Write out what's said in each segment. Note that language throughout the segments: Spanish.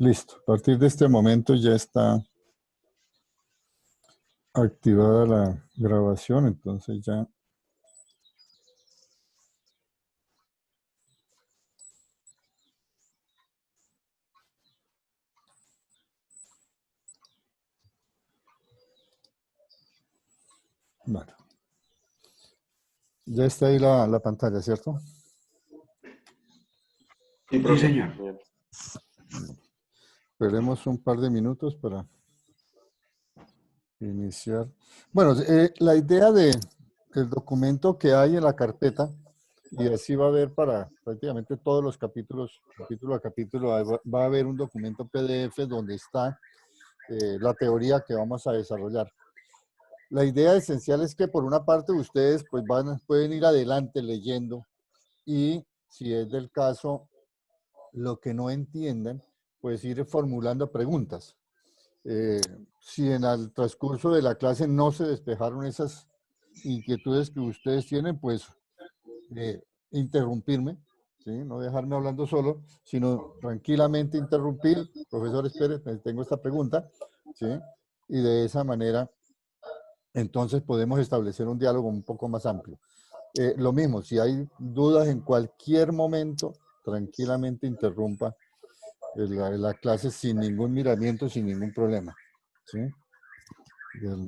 Listo. A partir de este momento ya está activada la grabación, entonces ya. Bueno, ya está ahí la pantalla, ¿cierto? Sí, Sí, profe. señor. Bien. Esperemos un par de minutos para iniciar. Bueno, la idea del documento que hay en la carpeta, y así va a haber para prácticamente todos los capítulos, capítulo a capítulo, va a haber un documento PDF donde está la teoría que vamos a desarrollar. La idea esencial es que por una parte ustedes pues pueden ir adelante leyendo y si es del caso lo que no entiendan, pues ir formulando preguntas. Si en el transcurso de la clase no se despejaron esas inquietudes que ustedes tienen, pues interrumpirme, ¿sí? No dejarme hablando solo, sino tranquilamente interrumpir. Profesor, espere, tengo esta pregunta, ¿sí? Y de esa manera, entonces podemos establecer un diálogo un poco más amplio. Lo mismo, si hay dudas en cualquier momento, tranquilamente interrumpa la clase sin ningún miramiento, sin ningún problema, ¿sí? Bien.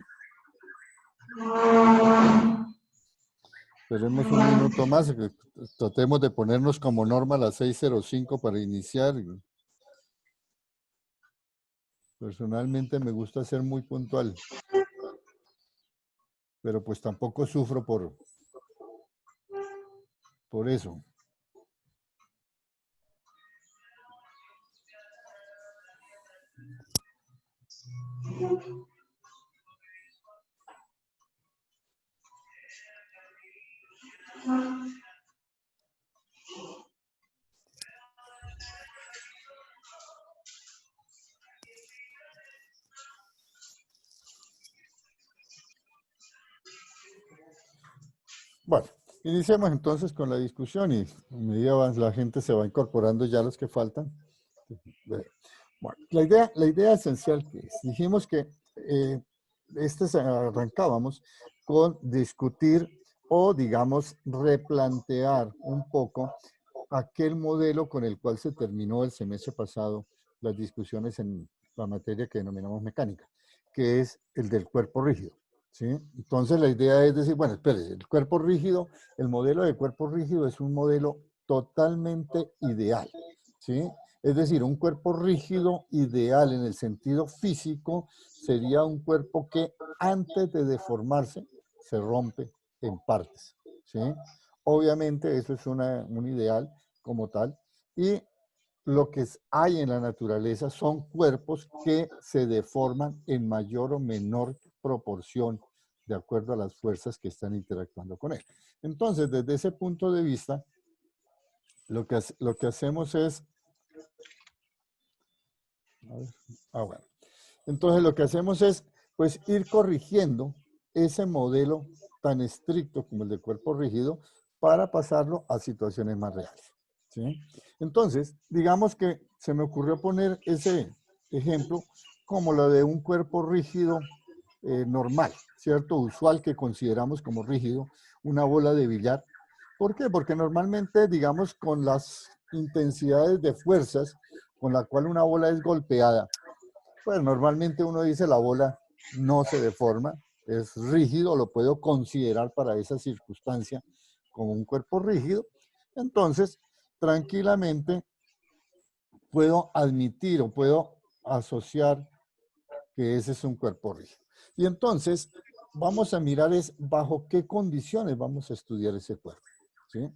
Esperemos un minuto más, tratemos de ponernos como norma a las 6:05 para iniciar. Personalmente me gusta ser muy puntual, pero pues tampoco sufro por eso. Bueno, iniciemos entonces con la discusión y a medida la gente se va incorporando ya los que faltan. Bueno, la idea esencial que es, dijimos que arrancábamos con discutir o, digamos, replantear un poco aquel modelo con el cual se terminó el semestre pasado las discusiones en la materia que denominamos mecánica, que es el del cuerpo rígido, ¿sí? Entonces la idea es decir, bueno, espérese, el cuerpo rígido, el modelo de cuerpo rígido es un modelo totalmente ideal, ¿sí? Es decir, un cuerpo rígido ideal en el sentido físico sería un cuerpo que antes de deformarse se rompe en partes, ¿sí? Obviamente eso es un ideal como tal y lo que hay en la naturaleza son cuerpos que se deforman en mayor o menor proporción de acuerdo a las fuerzas que están interactuando con él. Entonces, desde ese punto de vista, lo que hacemos es bueno. Entonces lo que hacemos es pues ir corrigiendo ese modelo tan estricto como el del cuerpo rígido para pasarlo a situaciones más reales, ¿sí? Entonces, digamos que se me ocurrió poner ese ejemplo como lo de un cuerpo rígido normal, ¿cierto? Usual que consideramos como rígido, una bola de billar. ¿Por qué? Porque normalmente, digamos, con las intensidades de fuerzas con la cual una bola es golpeada, pues normalmente uno dice la bola no se deforma, es rígido, lo puedo considerar para esa circunstancia como un cuerpo rígido. Entonces, tranquilamente puedo admitir o puedo asociar que ese es un cuerpo rígido. Y entonces vamos a mirar es bajo qué condiciones vamos a estudiar ese cuerpo, ¿sí?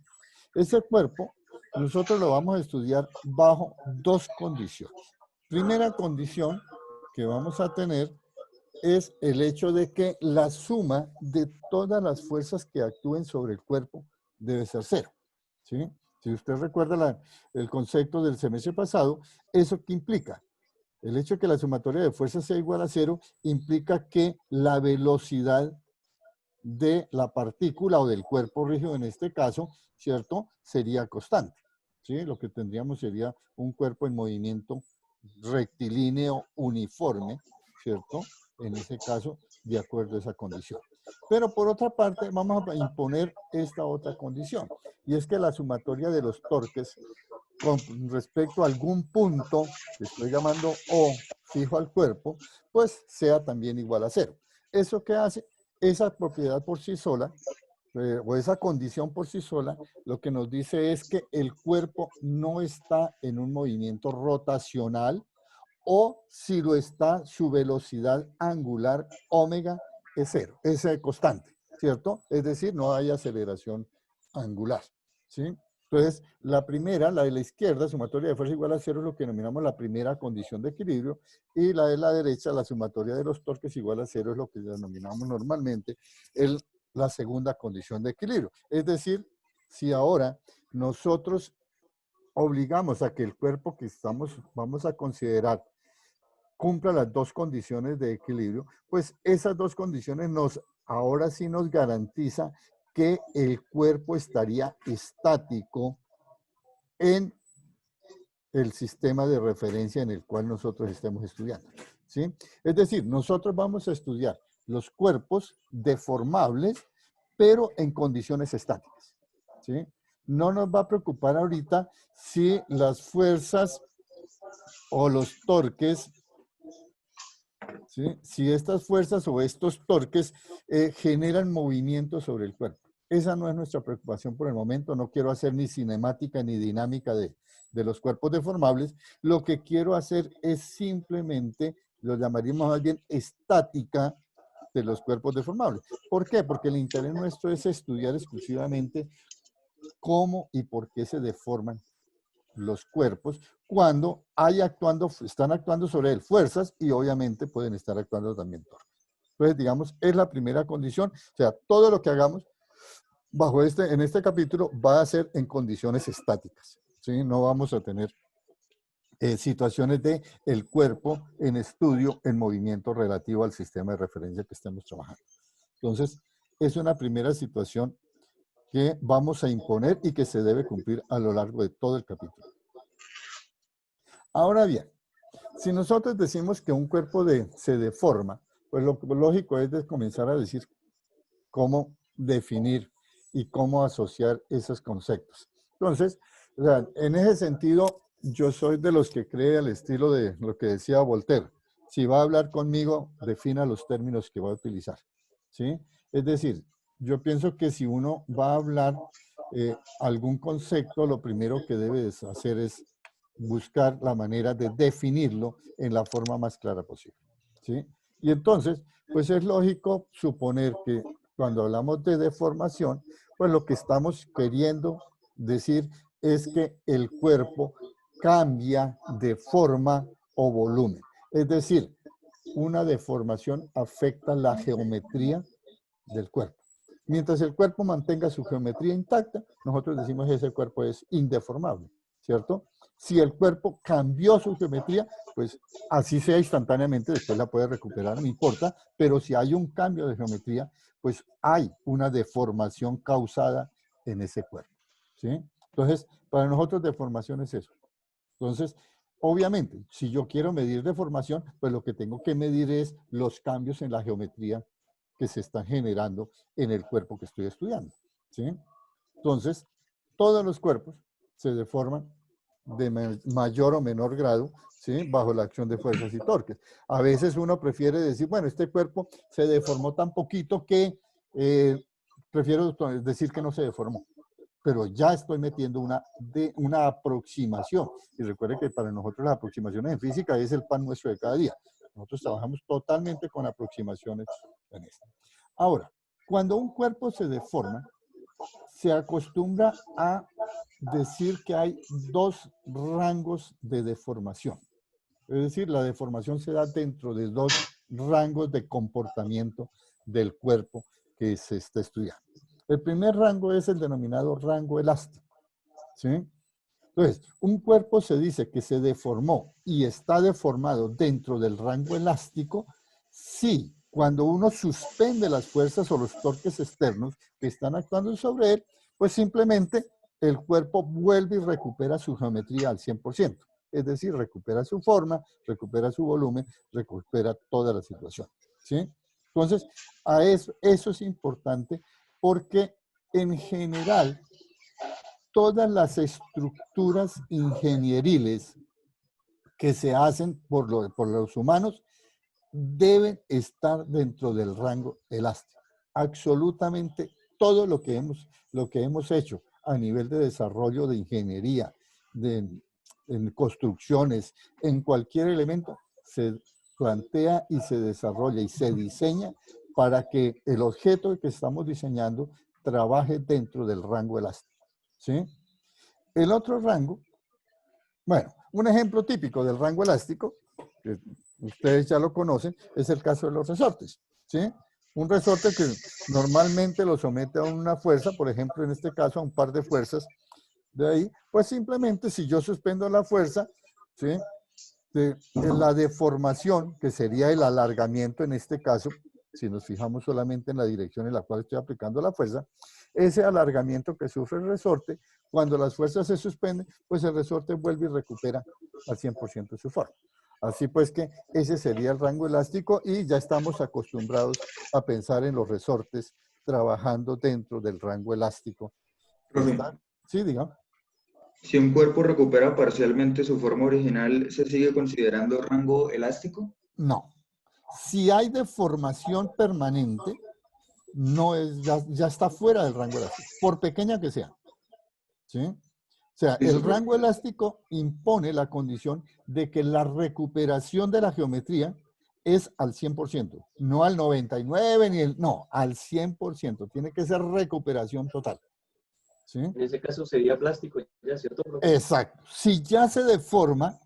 Ese cuerpo nosotros lo vamos a estudiar bajo dos condiciones. Primera condición que vamos a tener es el hecho de que la suma de todas las fuerzas que actúen sobre el cuerpo debe ser cero, ¿sí? Si usted recuerda el concepto del semestre pasado, ¿eso qué implica? El hecho de que la sumatoria de fuerzas sea igual a cero implica que la velocidad de la partícula o del cuerpo rígido en este caso, ¿cierto? Sería constante, ¿sí? Lo que tendríamos sería un cuerpo en movimiento rectilíneo uniforme, ¿cierto? En ese caso, de acuerdo a esa condición. Pero por otra parte, vamos a imponer esta otra condición, y es que la sumatoria de los torques con respecto a algún punto que estoy llamando O fijo al cuerpo, pues sea también igual a cero. ¿Eso qué hace? Esa propiedad por sí sola, o esa condición por sí sola, lo que nos dice es que el cuerpo no está en un movimiento rotacional, o si lo está, su velocidad angular omega es cero, es constante, ¿cierto? Es decir, no hay aceleración angular, ¿sí? Entonces, la primera, la de la izquierda, sumatoria de fuerza igual a cero, es lo que denominamos la primera condición de equilibrio, y la de la derecha, la sumatoria de los torques igual a cero, es lo que denominamos normalmente la segunda condición de equilibrio. Es decir, si ahora nosotros obligamos a que el cuerpo que vamos a considerar cumpla las dos condiciones de equilibrio, pues esas dos condiciones ahora sí nos garantiza que el cuerpo estaría estático en el sistema de referencia en el cual nosotros estemos estudiando, ¿sí? Es decir, nosotros vamos a estudiar los cuerpos deformables, pero en condiciones estáticas, ¿sí? No nos va a preocupar ahorita si las fuerzas o los torques, ¿sí? Si estas fuerzas o estos torques generan movimiento sobre el cuerpo. Esa no es nuestra preocupación por el momento. No quiero hacer ni cinemática ni dinámica de los cuerpos deformables. Lo que quiero hacer es simplemente, lo llamaríamos más bien estática de los cuerpos deformables. ¿Por qué? Porque el interés nuestro es estudiar exclusivamente cómo y por qué se deforman los cuerpos cuando están actuando sobre él fuerzas, y obviamente pueden estar actuando también torques. Entonces, digamos, es la primera condición. O sea, todo lo que hagamos en este capítulo va a ser en condiciones estáticas, ¿sí? No vamos a tener situaciones de el cuerpo en estudio en movimiento relativo al sistema de referencia que estemos trabajando. Entonces, es una primera situación que vamos a imponer y que se debe cumplir a lo largo de todo el capítulo. Ahora bien, si nosotros decimos que un cuerpo se deforma, pues lo lógico es comenzar a decir cómo definir y cómo asociar esos conceptos. Entonces, o sea, en ese sentido, yo soy de los que cree al estilo de lo que decía Voltaire. Si va a hablar conmigo, defina los términos que va a utilizar, ¿sí? Es decir, yo pienso que si uno va a hablar algún concepto, lo primero que debe hacer es buscar la manera de definirlo en la forma más clara posible, ¿sí? Y entonces, pues es lógico suponer que cuando hablamos de deformación, pues lo que estamos queriendo decir es que el cuerpo cambia de forma o volumen. Es decir, una deformación afecta la geometría del cuerpo. Mientras el cuerpo mantenga su geometría intacta, nosotros decimos que ese cuerpo es indeformable, ¿cierto? Si el cuerpo cambió su geometría, pues así sea instantáneamente, después la puede recuperar, no importa, pero si hay un cambio de geometría, pues hay una deformación causada en ese cuerpo, ¿sí? Entonces, para nosotros deformación es eso. Entonces, obviamente, si yo quiero medir deformación, pues lo que tengo que medir es los cambios en la geometría que se están generando en el cuerpo que estoy estudiando, ¿sí? Entonces, todos los cuerpos se deforman de mayor o menor grado, ¿sí? Bajo la acción de fuerzas y torques. A veces uno prefiere decir, bueno, este cuerpo se deformó tan poquito que prefiero decir que no se deformó, pero ya estoy metiendo una aproximación. Y recuerde que para nosotros las aproximaciones en física es el pan nuestro de cada día. Nosotros trabajamos totalmente con aproximaciones en esto. Ahora, cuando un cuerpo se deforma, se acostumbra a decir que hay dos rangos de deformación. Es decir, la deformación se da dentro de dos rangos de comportamiento del cuerpo que se está estudiando. El primer rango es el denominado rango elástico, ¿sí? Entonces, un cuerpo se dice que se deformó y está deformado dentro del rango elástico si cuando uno suspende las fuerzas o los torques externos que están actuando sobre él, pues simplemente el cuerpo vuelve y recupera su geometría al 100%. es decir, recupera su forma, recupera su volumen, recupera toda la situación, ¿sí? Entonces, eso es importante porque en general todas las estructuras ingenieriles que se hacen por los humanos deben estar dentro del rango elástico. Absolutamente todo lo que hemos hecho a nivel de desarrollo de ingeniería, en construcciones, en cualquier elemento, se plantea y se desarrolla y se diseña para que el objeto que estamos diseñando trabaje dentro del rango elástico, ¿sí? El otro rango, bueno, un ejemplo típico del rango elástico, que ustedes ya lo conocen, es el caso de los resortes, ¿sí? Un resorte que normalmente lo somete a una fuerza, por ejemplo, en este caso a un par de fuerzas de ahí, pues simplemente si yo suspendo la fuerza, ¿sí? La deformación, que sería el alargamiento en este caso, si nos fijamos solamente en la dirección en la cual estoy aplicando la fuerza, ese alargamiento que sufre el resorte, cuando las fuerzas se suspenden, pues el resorte vuelve y recupera al 100% su forma. Así pues que ese sería el rango elástico y ya estamos acostumbrados a pensar en los resortes trabajando dentro del rango elástico. Profe, Sí, digamos. si un cuerpo recupera parcialmente su forma original, ¿se sigue considerando rango elástico? No. Si hay deformación permanente, no es, ya está fuera del rango elástico, por pequeña que sea, ¿sí? O sea, Listo, el profe. rango elástico impone la condición de que la recuperación de la geometría es al 100%, no al 99, no, al 100%, tiene que ser recuperación total, ¿sí? En ese caso sería plástico, ¿ya cierto, profe? Exacto. Si ya se deforma,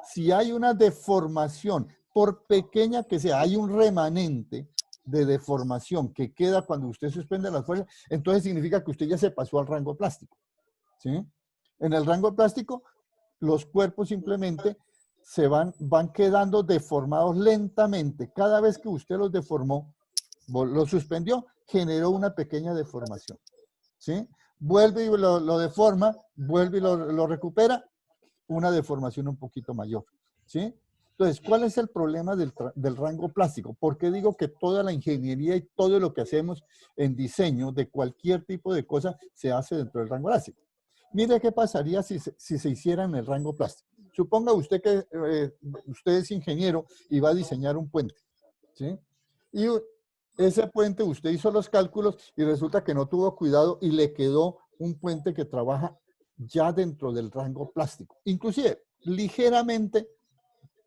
si hay una deformación, por pequeña que sea, hay un remanente de deformación que queda cuando usted suspende las fuerzas, entonces significa que usted ya se pasó al rango plástico, ¿sí? En el rango plástico, los cuerpos simplemente van quedando deformados lentamente. Cada vez que usted los deformó, los suspendió, generó una pequeña deformación, ¿sí? Vuelve y lo deforma, vuelve y lo recupera, una deformación un poquito mayor, ¿sí? Entonces, ¿cuál es el problema del rango plástico? ¿Por qué digo que toda la ingeniería y todo lo que hacemos en diseño de cualquier tipo de cosa se hace dentro del rango plástico? Mire qué pasaría si se hiciera en el rango plástico. Suponga usted que usted es ingeniero y va a diseñar un puente, ¿sí? Y ese puente usted hizo los cálculos y resulta que no tuvo cuidado y le quedó un puente que trabaja ya dentro del rango plástico, inclusive ligeramente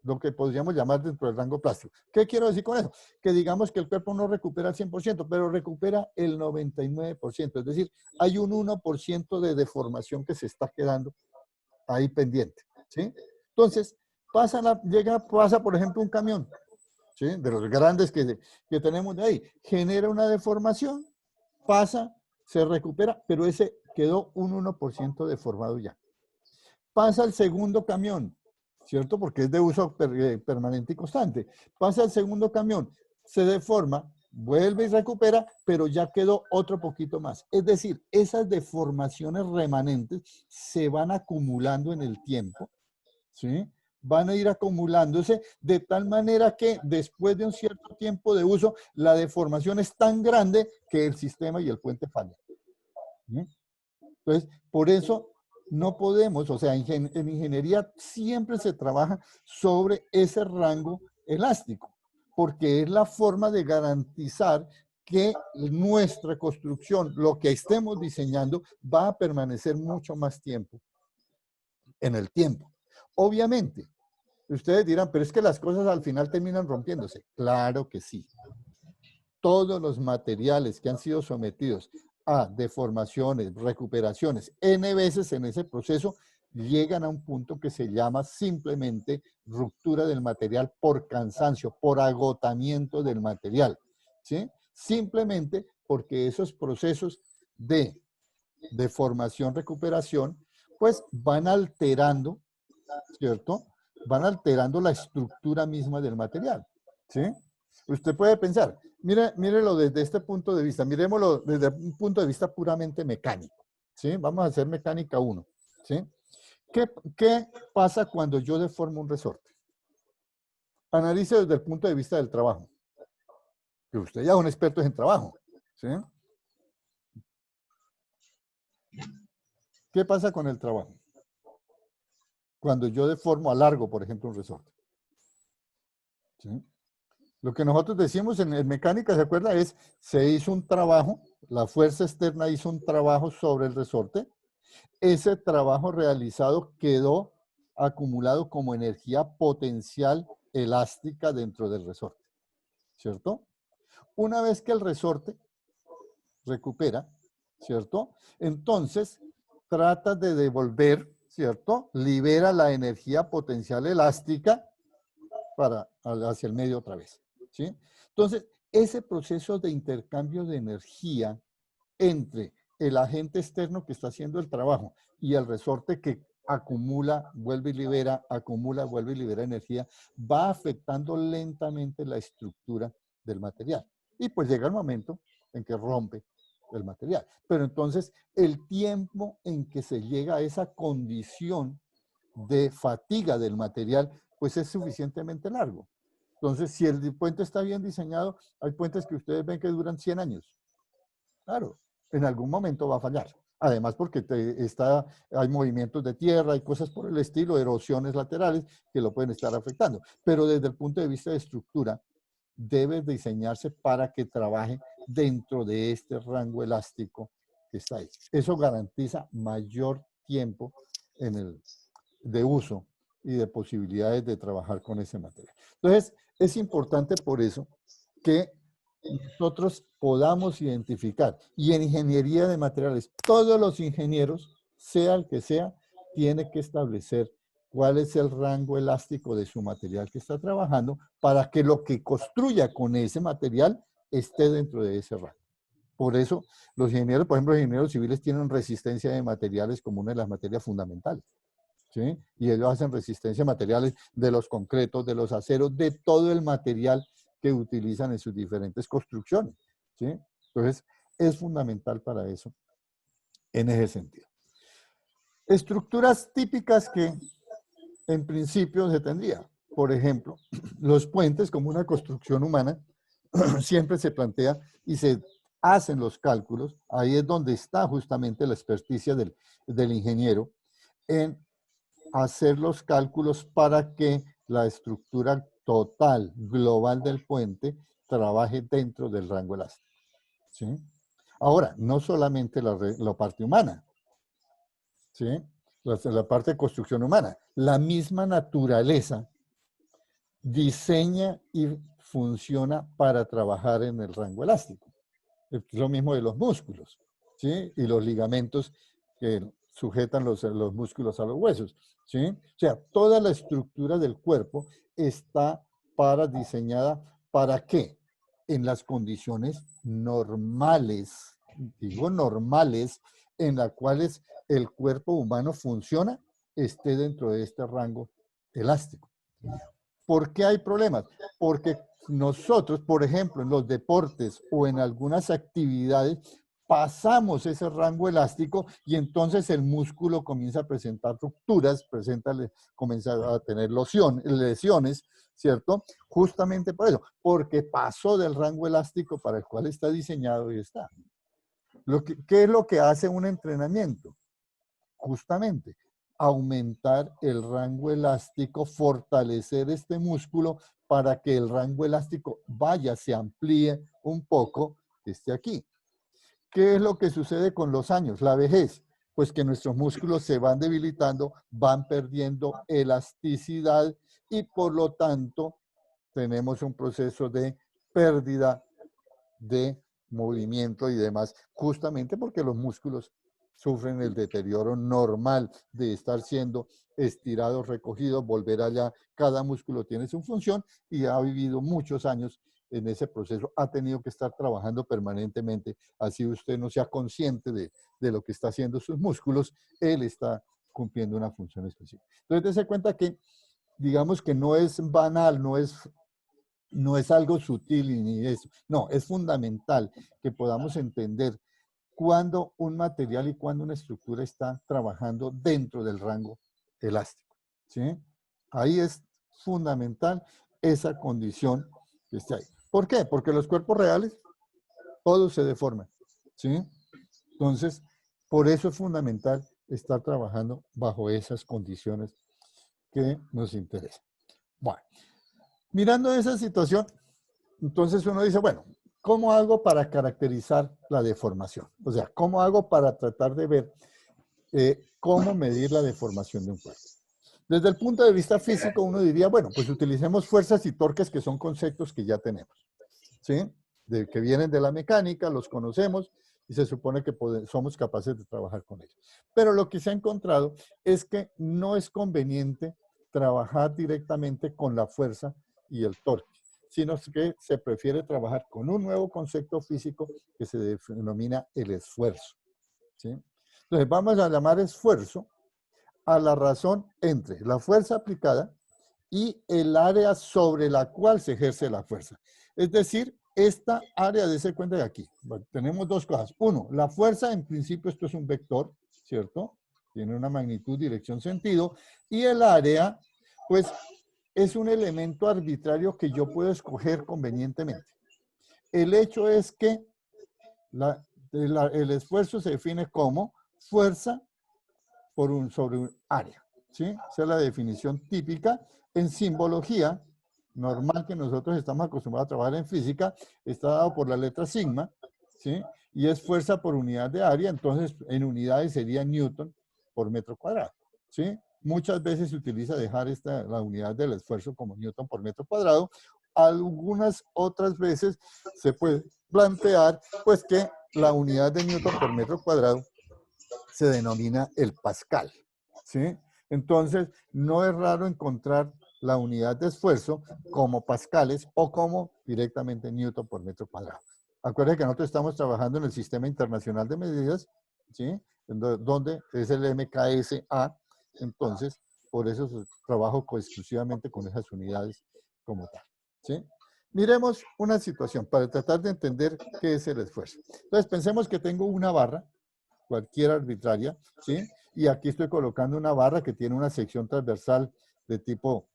lo que podríamos llamar dentro del rango plástico. ¿Qué quiero decir con eso? Que digamos que el cuerpo no recupera el 100%, pero recupera el 99%, es decir, hay un 1% de deformación que se está quedando ahí pendiente, ¿sí? Entonces, pasa por ejemplo un camión, ¿sí? De los grandes que tenemos de ahí, genera una deformación, pasa, se recupera, pero ese quedó un 1% deformado ya. Pasa el segundo camión, ¿cierto? Porque es de uso permanente y constante. Pasa el segundo camión, se deforma, vuelve y recupera, pero ya quedó otro poquito más. Es decir, esas deformaciones remanentes se van acumulando en el tiempo, ¿sí? Van a ir acumulándose de tal manera que después de un cierto tiempo de uso, la deformación es tan grande que el sistema y el puente fallan, ¿sí? Entonces, por eso no podemos, o sea, en ingeniería siempre se trabaja sobre ese rango elástico, porque es la forma de garantizar que nuestra construcción, lo que estemos diseñando, va a permanecer mucho más tiempo en el tiempo. Obviamente, ustedes dirán, pero es que las cosas al final terminan rompiéndose. Claro que sí. Todos los materiales que han sido sometidos a deformaciones, recuperaciones, N veces en ese proceso, llegan a un punto que se llama simplemente ruptura del material por cansancio, por agotamiento del material, ¿sí? Simplemente porque esos procesos de deformación, recuperación, pues van alterando, ¿cierto? Van alterando la estructura misma del material, ¿sí? Usted puede pensar, mírelo desde este punto de vista, miremoslo desde un punto de vista puramente mecánico, ¿sí? Vamos a hacer mecánica 1, ¿sí? ¿Qué pasa cuando yo deformo un resorte? Analice desde el punto de vista del trabajo. Que usted ya es un experto en trabajo, ¿sí? ¿Qué pasa con el trabajo? Cuando yo deformo, alargo, por ejemplo, un resorte. ¿Sí? Lo que nosotros decimos en mecánica, ¿se acuerda? Es, se hizo un trabajo, la fuerza externa hizo un trabajo sobre el resorte. Ese trabajo realizado quedó acumulado como energía potencial elástica dentro del resorte, ¿cierto? Una vez que el resorte recupera, ¿cierto? Entonces, trata de devolver, ¿cierto? Libera la energía potencial elástica hacia el medio otra vez, ¿sí? Entonces, ese proceso de intercambio de energía entre el agente externo que está haciendo el trabajo y el resorte que acumula, vuelve y libera, acumula, vuelve y libera energía, va afectando lentamente la estructura del material. Y pues llega el momento en que rompe el material. Pero entonces el tiempo en que se llega a esa condición de fatiga del material, pues es suficientemente largo. Entonces, si el puente está bien diseñado, hay puentes que ustedes ven que duran 100 años. Claro, en algún momento va a fallar. Además, porque hay movimientos de tierra, hay cosas por el estilo, erosiones laterales que lo pueden estar afectando. Pero desde el punto de vista de estructura, debe diseñarse para que trabaje dentro de este rango elástico que está ahí. Eso garantiza mayor tiempo de uso y de posibilidades de trabajar con ese material. Entonces, es importante por eso que nosotros podamos identificar, y en ingeniería de materiales, todos los ingenieros, sea el que sea, tiene que establecer cuál es el rango elástico de su material que está trabajando para que lo que construya con ese material esté dentro de ese rango. Por eso, los ingenieros, por ejemplo, los ingenieros civiles tienen resistencia de materiales como una de las materias fundamentales, ¿sí? Y ellos hacen resistencia a materiales de los concretos, de los aceros, de todo el material que utilizan en sus diferentes construcciones, ¿sí? Entonces, es fundamental para eso en ese sentido. Estructuras típicas que en principio se tendría. Por ejemplo, los puentes como una construcción humana siempre se plantea y se hacen los cálculos. Ahí es donde está justamente la experticia del ingeniero en hacer los cálculos para que la estructura total, global del puente, trabaje dentro del rango elástico, ¿sí? Ahora, no solamente la parte humana, ¿sí? La parte de construcción humana. La misma naturaleza diseña y funciona para trabajar en el rango elástico. Es lo mismo de los músculos, ¿sí? Y los ligamentos que sujetan los músculos a los huesos, ¿sí? O sea, toda la estructura del cuerpo está diseñada ¿para qué? En las condiciones normales, digo normales, en las cuales el cuerpo humano funciona, esté dentro de este rango elástico. ¿Por qué hay problemas? Porque nosotros, por ejemplo, en los deportes o en algunas actividades, pasamos ese rango elástico y entonces el músculo comienza a presentar rupturas, comienza a tener lesiones, ¿cierto? Justamente por eso, porque pasó del rango elástico para el cual está diseñado y está. ¿Qué es lo que hace un entrenamiento? Justamente aumentar el rango elástico, fortalecer este músculo para que el rango elástico se amplíe un poco, esté aquí. ¿Qué es lo que sucede con los años? La vejez. Pues que nuestros músculos se van debilitando, van perdiendo elasticidad y por lo tanto tenemos un proceso de pérdida de movimiento y demás, justamente porque los músculos sufren el deterioro normal de estar siendo estirados, recogidos, volver allá. Cada músculo tiene su función y ha vivido muchos años en ese proceso. Ha tenido que estar trabajando permanentemente. Así usted no sea consciente de lo que está haciendo sus músculos, él está cumpliendo una función específica. Entonces, dése cuenta que, digamos que no es banal, no es algo sutil ni eso. No, es fundamental que podamos entender cuándo un material y cuándo una estructura está trabajando dentro del rango elástico, ¿sí? Ahí es fundamental esa condición que esté ahí. ¿Por qué? Porque los cuerpos reales, todos se deforman, ¿sí? Entonces, por eso es fundamental estar trabajando bajo esas condiciones que nos interesan. Bueno, mirando esa situación, entonces uno dice, bueno, ¿cómo hago para caracterizar la deformación? O sea, ¿cómo hago para tratar de ver cómo medir la deformación de un cuerpo? Desde el punto de vista físico, uno diría, bueno, pues utilicemos fuerzas y torques, que son conceptos que ya tenemos, ¿sí? Que vienen de la mecánica, los conocemos y se supone que somos capaces de trabajar con ellos. Pero lo que se ha encontrado es que no es conveniente trabajar directamente con la fuerza y el torque, sino que se prefiere trabajar con un nuevo concepto físico que se denomina el esfuerzo, ¿sí? Entonces vamos a llamar esfuerzo a la razón entre la fuerza aplicada y el área sobre la cual se ejerce la fuerza. Es decir, esta área, dése cuenta de aquí. Bueno, tenemos dos cosas. Uno, la fuerza, en principio esto es un vector, ¿cierto? Tiene una magnitud, dirección, sentido. Y el área, pues, es un elemento arbitrario que yo puedo escoger convenientemente. El hecho es que el esfuerzo se define como fuerza sobre un área, ¿sí? Esa es la definición típica. En simbología normal que nosotros estamos acostumbrados a trabajar en física, está dado por la letra sigma, ¿sí? Y es fuerza por unidad de área, entonces en unidades sería Newton por metro cuadrado, ¿sí? Muchas veces se utiliza dejar la unidad del esfuerzo como Newton por metro cuadrado. Algunas otras veces se puede plantear pues que la unidad de Newton por metro cuadrado se denomina el pascal, ¿sí? Entonces, no es raro encontrar la unidad de esfuerzo como pascales o como directamente Newton por metro cuadrado. Acuérdense que nosotros estamos trabajando en el Sistema Internacional de Medidas, ¿sí? Donde es el MKSA, entonces, por eso trabajo exclusivamente con esas unidades como tal, ¿sí? Miremos una situación para tratar de entender qué es el esfuerzo. Entonces, pensemos que tengo una barra, cualquier arbitraria, ¿sí? Y aquí estoy colocando una barra que tiene una sección transversal de tipo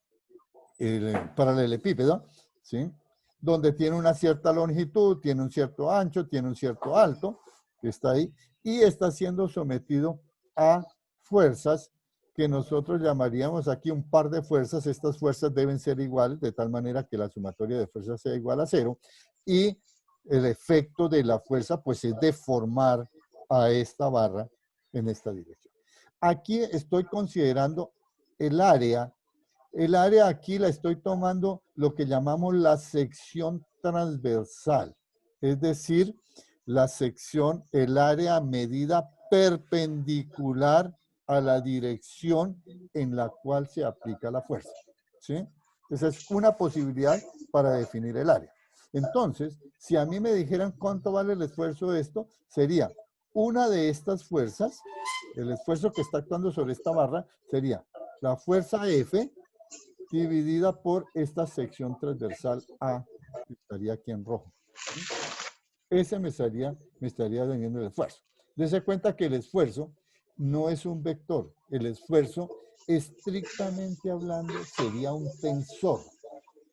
paralelepípedo, ¿sí? Donde tiene una cierta longitud, tiene un cierto ancho, tiene un cierto alto, que está ahí, y está siendo sometido a fuerzas que nosotros llamaríamos aquí un par de fuerzas. Estas fuerzas deben ser iguales, de tal manera que la sumatoria de fuerzas sea igual a 0, y el efecto de la fuerza, pues, es deformar a esta barra en esta dirección. Aquí estoy considerando el área. El área aquí la estoy tomando lo que llamamos la sección transversal, es decir, la sección, el área medida perpendicular a la dirección en la cual se aplica la fuerza, ¿sí? Esa es una posibilidad para definir el área. Entonces, si a mí me dijeran cuánto vale el esfuerzo de esto, sería una de estas fuerzas, el esfuerzo que está actuando sobre esta barra, sería la fuerza F dividida por esta sección transversal A, que estaría aquí en rojo. Ese me estaría teniendo el esfuerzo. Dese cuenta que el esfuerzo no es un vector. El esfuerzo, estrictamente hablando, sería un tensor,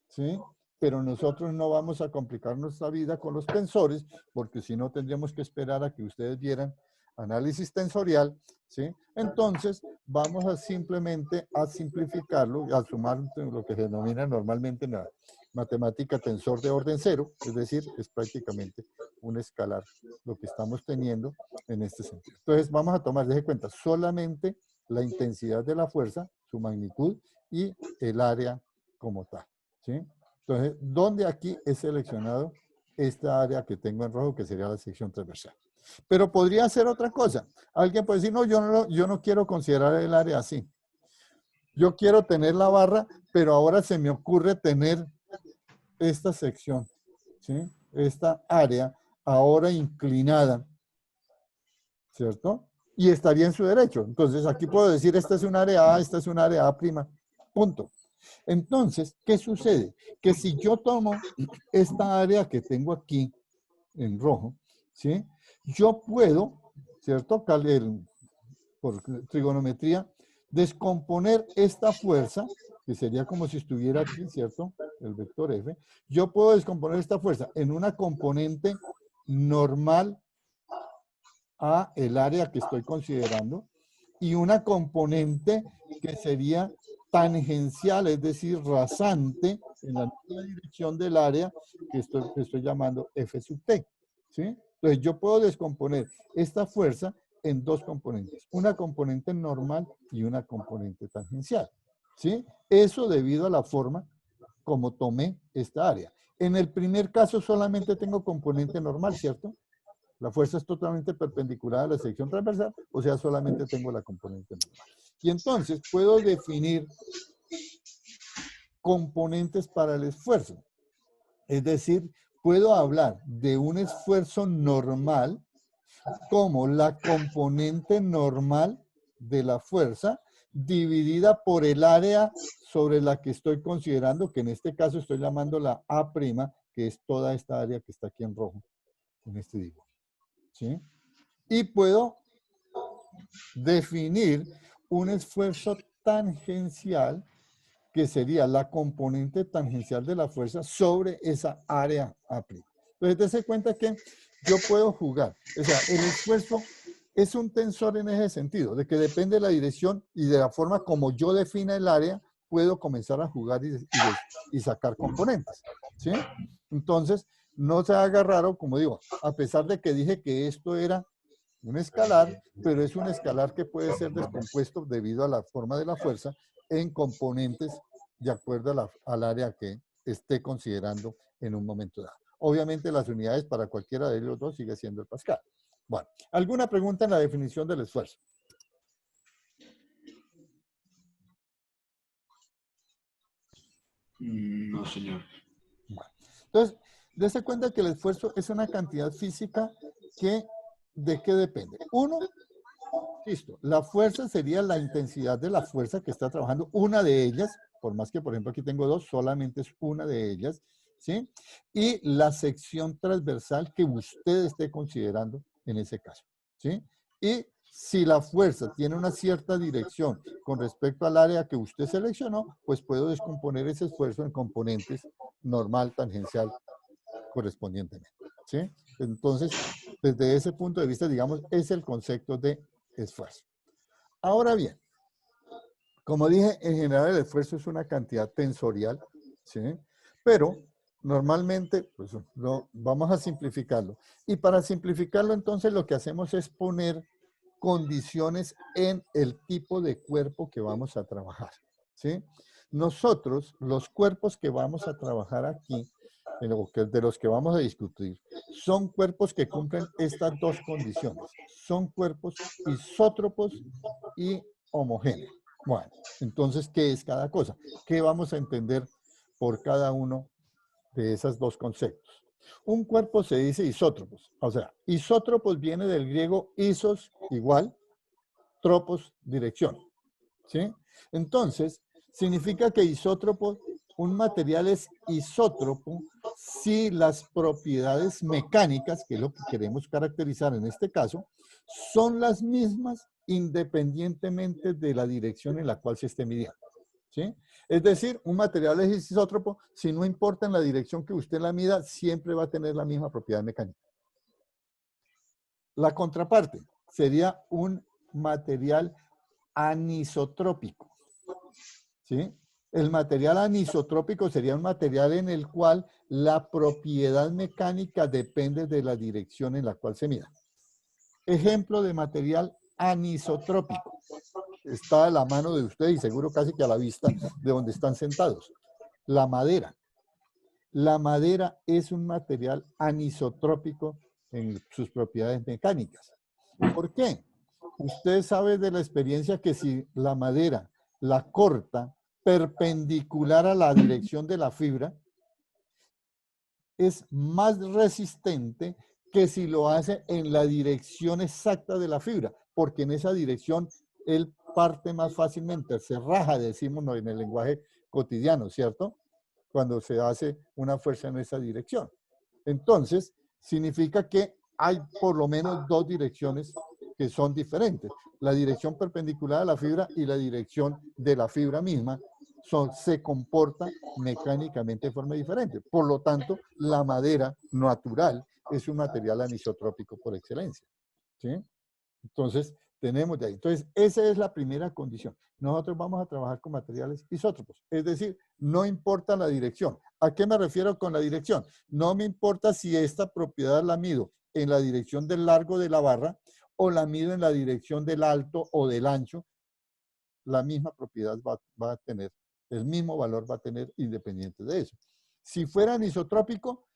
¿sí? Pero nosotros no vamos a complicar nuestra vida con los tensores, porque si no tendríamos que esperar a que ustedes vieran análisis tensorial, ¿sí? Entonces, vamos a simplemente a simplificarlo, a sumar lo que se denomina normalmente en la matemática tensor de orden cero, es decir, es prácticamente un escalar lo que estamos teniendo en este sentido. Entonces, vamos a tomar, deje cuenta, solamente la intensidad de la fuerza, su magnitud y el área como tal, ¿sí? Entonces, ¿dónde aquí he seleccionado esta área que tengo en rojo, que sería la sección transversal? Pero podría ser otra cosa. Alguien puede decir, no, yo no quiero considerar el área así. Yo quiero tener la barra, pero ahora se me ocurre tener esta sección, ¿sí? Esta área ahora inclinada, ¿cierto? Y estaría en su derecho. Entonces, aquí puedo decir, esta es un área A, esta es un área A', punto. Entonces, ¿qué sucede? Que si yo tomo esta área que tengo aquí en rojo, ¿sí? Yo puedo, ¿cierto? Por trigonometría, descomponer esta fuerza, que sería como si estuviera aquí, ¿cierto? El vector F. Yo puedo descomponer esta fuerza en una componente normal a el área que estoy considerando y una componente que sería tangencial, es decir, rasante en la misma dirección del área que estoy llamando F sub t, ¿sí? Entonces yo puedo descomponer esta fuerza en dos componentes, una componente normal y una componente tangencial, ¿sí? Eso debido a la forma como tomé esta área. En el primer caso solamente tengo componente normal, ¿cierto? La fuerza es totalmente perpendicular a la sección transversal, o sea, solamente tengo la componente normal. Y entonces puedo definir componentes para el esfuerzo. Es decir, puedo hablar de un esfuerzo normal como la componente normal de la fuerza dividida por el área sobre la que estoy considerando, que en este caso estoy llamando la A', que es toda esta área que está aquí en rojo, en este dibujo. ¿Sí? Y puedo definir un esfuerzo tangencial que sería la componente tangencial de la fuerza sobre esa área A'. Entonces, dése cuenta que yo puedo jugar. O sea, el esfuerzo es un tensor en ese sentido, de que depende de la dirección y de la forma como yo defina el área, puedo comenzar a jugar y sacar componentes. ¿Sí? Entonces, no se haga raro, como digo, a pesar de que dije que esto era un escalar, pero es un escalar que puede ser descompuesto debido a la forma de la fuerza en componentes de acuerdo al área que esté considerando en un momento dado. Obviamente las unidades para cualquiera de los dos sigue siendo el Pascal. Bueno, ¿alguna pregunta en la definición del esfuerzo? No, señor. Bueno, entonces, dése cuenta que el esfuerzo es una cantidad física que, ¿de qué depende? Uno, listo, la fuerza sería la intensidad de la fuerza que está trabajando, una de ellas, por más que por ejemplo aquí tengo dos, solamente es una de ellas, ¿sí? Y la sección transversal que usted esté considerando en ese caso, ¿sí? Y si la fuerza tiene una cierta dirección con respecto al área que usted seleccionó, pues puedo descomponer ese esfuerzo en componentes normal, tangencial, correspondientemente, ¿sí? Entonces, desde ese punto de vista, digamos, es el concepto de esfuerzo. Ahora bien, como dije, en general el esfuerzo es una cantidad tensorial, ¿sí? Pero normalmente, pues vamos a simplificarlo. Y para simplificarlo, entonces, lo que hacemos es poner condiciones en el tipo de cuerpo que vamos a trabajar, ¿sí? Nosotros, los cuerpos que vamos a trabajar aquí, de los que vamos a discutir, son cuerpos que cumplen estas dos condiciones. Son cuerpos isótropos y homogéneos. Bueno, entonces, ¿qué es cada cosa? ¿Qué vamos a entender por cada uno de esos dos conceptos? Un cuerpo se dice isótropos. O sea, isótropos viene del griego isos, igual, tropos, dirección. ¿Sí? Entonces, significa que isótropo, un material es isótropo si las propiedades mecánicas, que es lo que queremos caracterizar en este caso, son las mismas independientemente de la dirección en la cual se esté midiendo. ¿Sí? Es decir, un material es isótropo, si no importa en la dirección que usted la mida, siempre va a tener la misma propiedad mecánica. La contraparte sería un material anisotrópico. ¿Sí? El material anisotrópico sería un material en el cual la propiedad mecánica depende de la dirección en la cual se mida. Ejemplo de material anisotrópico. Está a la mano de usted y seguro casi que a la vista de donde están sentados. La madera. La madera es un material anisotrópico en sus propiedades mecánicas. ¿Por qué? Usted sabe de la experiencia que si la madera la corta perpendicular a la dirección de la fibra, es más resistente que si lo hace en la dirección exacta de la fibra, porque en esa dirección él parte más fácilmente, se raja, decimos en el lenguaje cotidiano, ¿cierto? Cuando se hace una fuerza en esa dirección. Entonces, significa que hay por lo menos dos direcciones que son diferentes. La dirección perpendicular a la fibra y la dirección de la fibra misma se comporta mecánicamente de forma diferente. Por lo tanto, la madera natural es un material anisotrópico por excelencia. ¿Sí? Entonces, tenemos de ahí. Entonces, esa es la primera condición. Nosotros vamos a trabajar con materiales isótropos. Es decir, no importa la dirección. ¿A qué me refiero con la dirección? No me importa si esta propiedad la mido en la dirección del largo de la barra o la mido en la dirección del alto o del ancho. La misma propiedad va a tener, el mismo valor va a tener independiente de eso. Si fuera anisotrópico,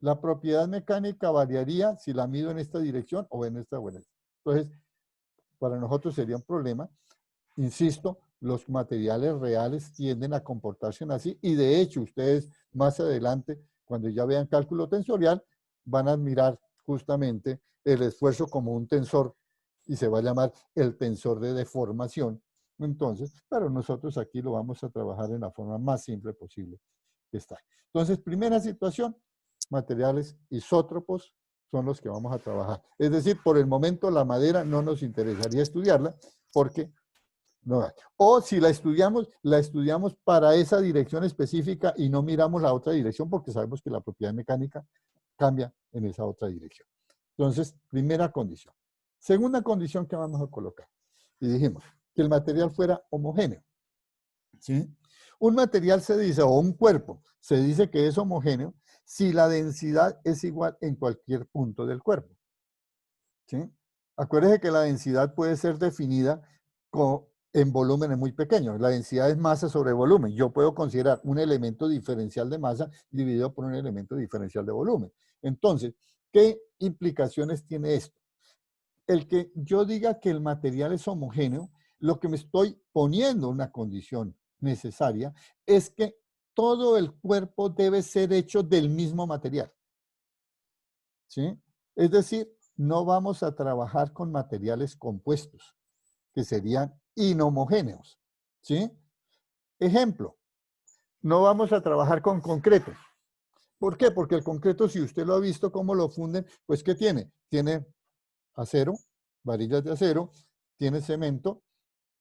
la propiedad mecánica variaría si la mido en esta dirección o en esta o en esta. Entonces, para nosotros sería un problema. Insisto, los materiales reales tienden a comportarse así y de hecho ustedes más adelante, cuando ya vean cálculo tensorial, van a admirar justamente el esfuerzo como un tensor y se va a llamar el tensor de deformación. Entonces, pero nosotros aquí lo vamos a trabajar en la forma más simple posible que está. Entonces, primera situación, materiales isótropos son los que vamos a trabajar. Es decir, por el momento la madera no nos interesaría estudiarla porque no. O si la estudiamos para esa dirección específica y no miramos la otra dirección porque sabemos que la propiedad mecánica cambia en esa otra dirección. Entonces, primera condición. Segunda condición que vamos a colocar. Y dijimos que el material fuera homogéneo. ¿Sí? Un material se dice, o un cuerpo, se dice que es homogéneo si la densidad es igual en cualquier punto del cuerpo. ¿Sí? Acuérdense que la densidad puede ser definida en volúmenes muy pequeños. La densidad es masa sobre volumen. Yo puedo considerar un elemento diferencial de masa dividido por un elemento diferencial de volumen. Entonces, ¿qué implicaciones tiene esto? El que yo diga que el material es homogéneo, lo que me estoy poniendo una condición necesaria es que todo el cuerpo debe ser hecho del mismo material. ¿Sí? Es decir, no vamos a trabajar con materiales compuestos, que serían inhomogéneos. ¿Sí? Ejemplo, no vamos a trabajar con concreto. ¿Por qué? Porque el concreto, si usted lo ha visto cómo lo funden, pues ¿qué tiene? Tiene acero, varillas de acero, tiene cemento,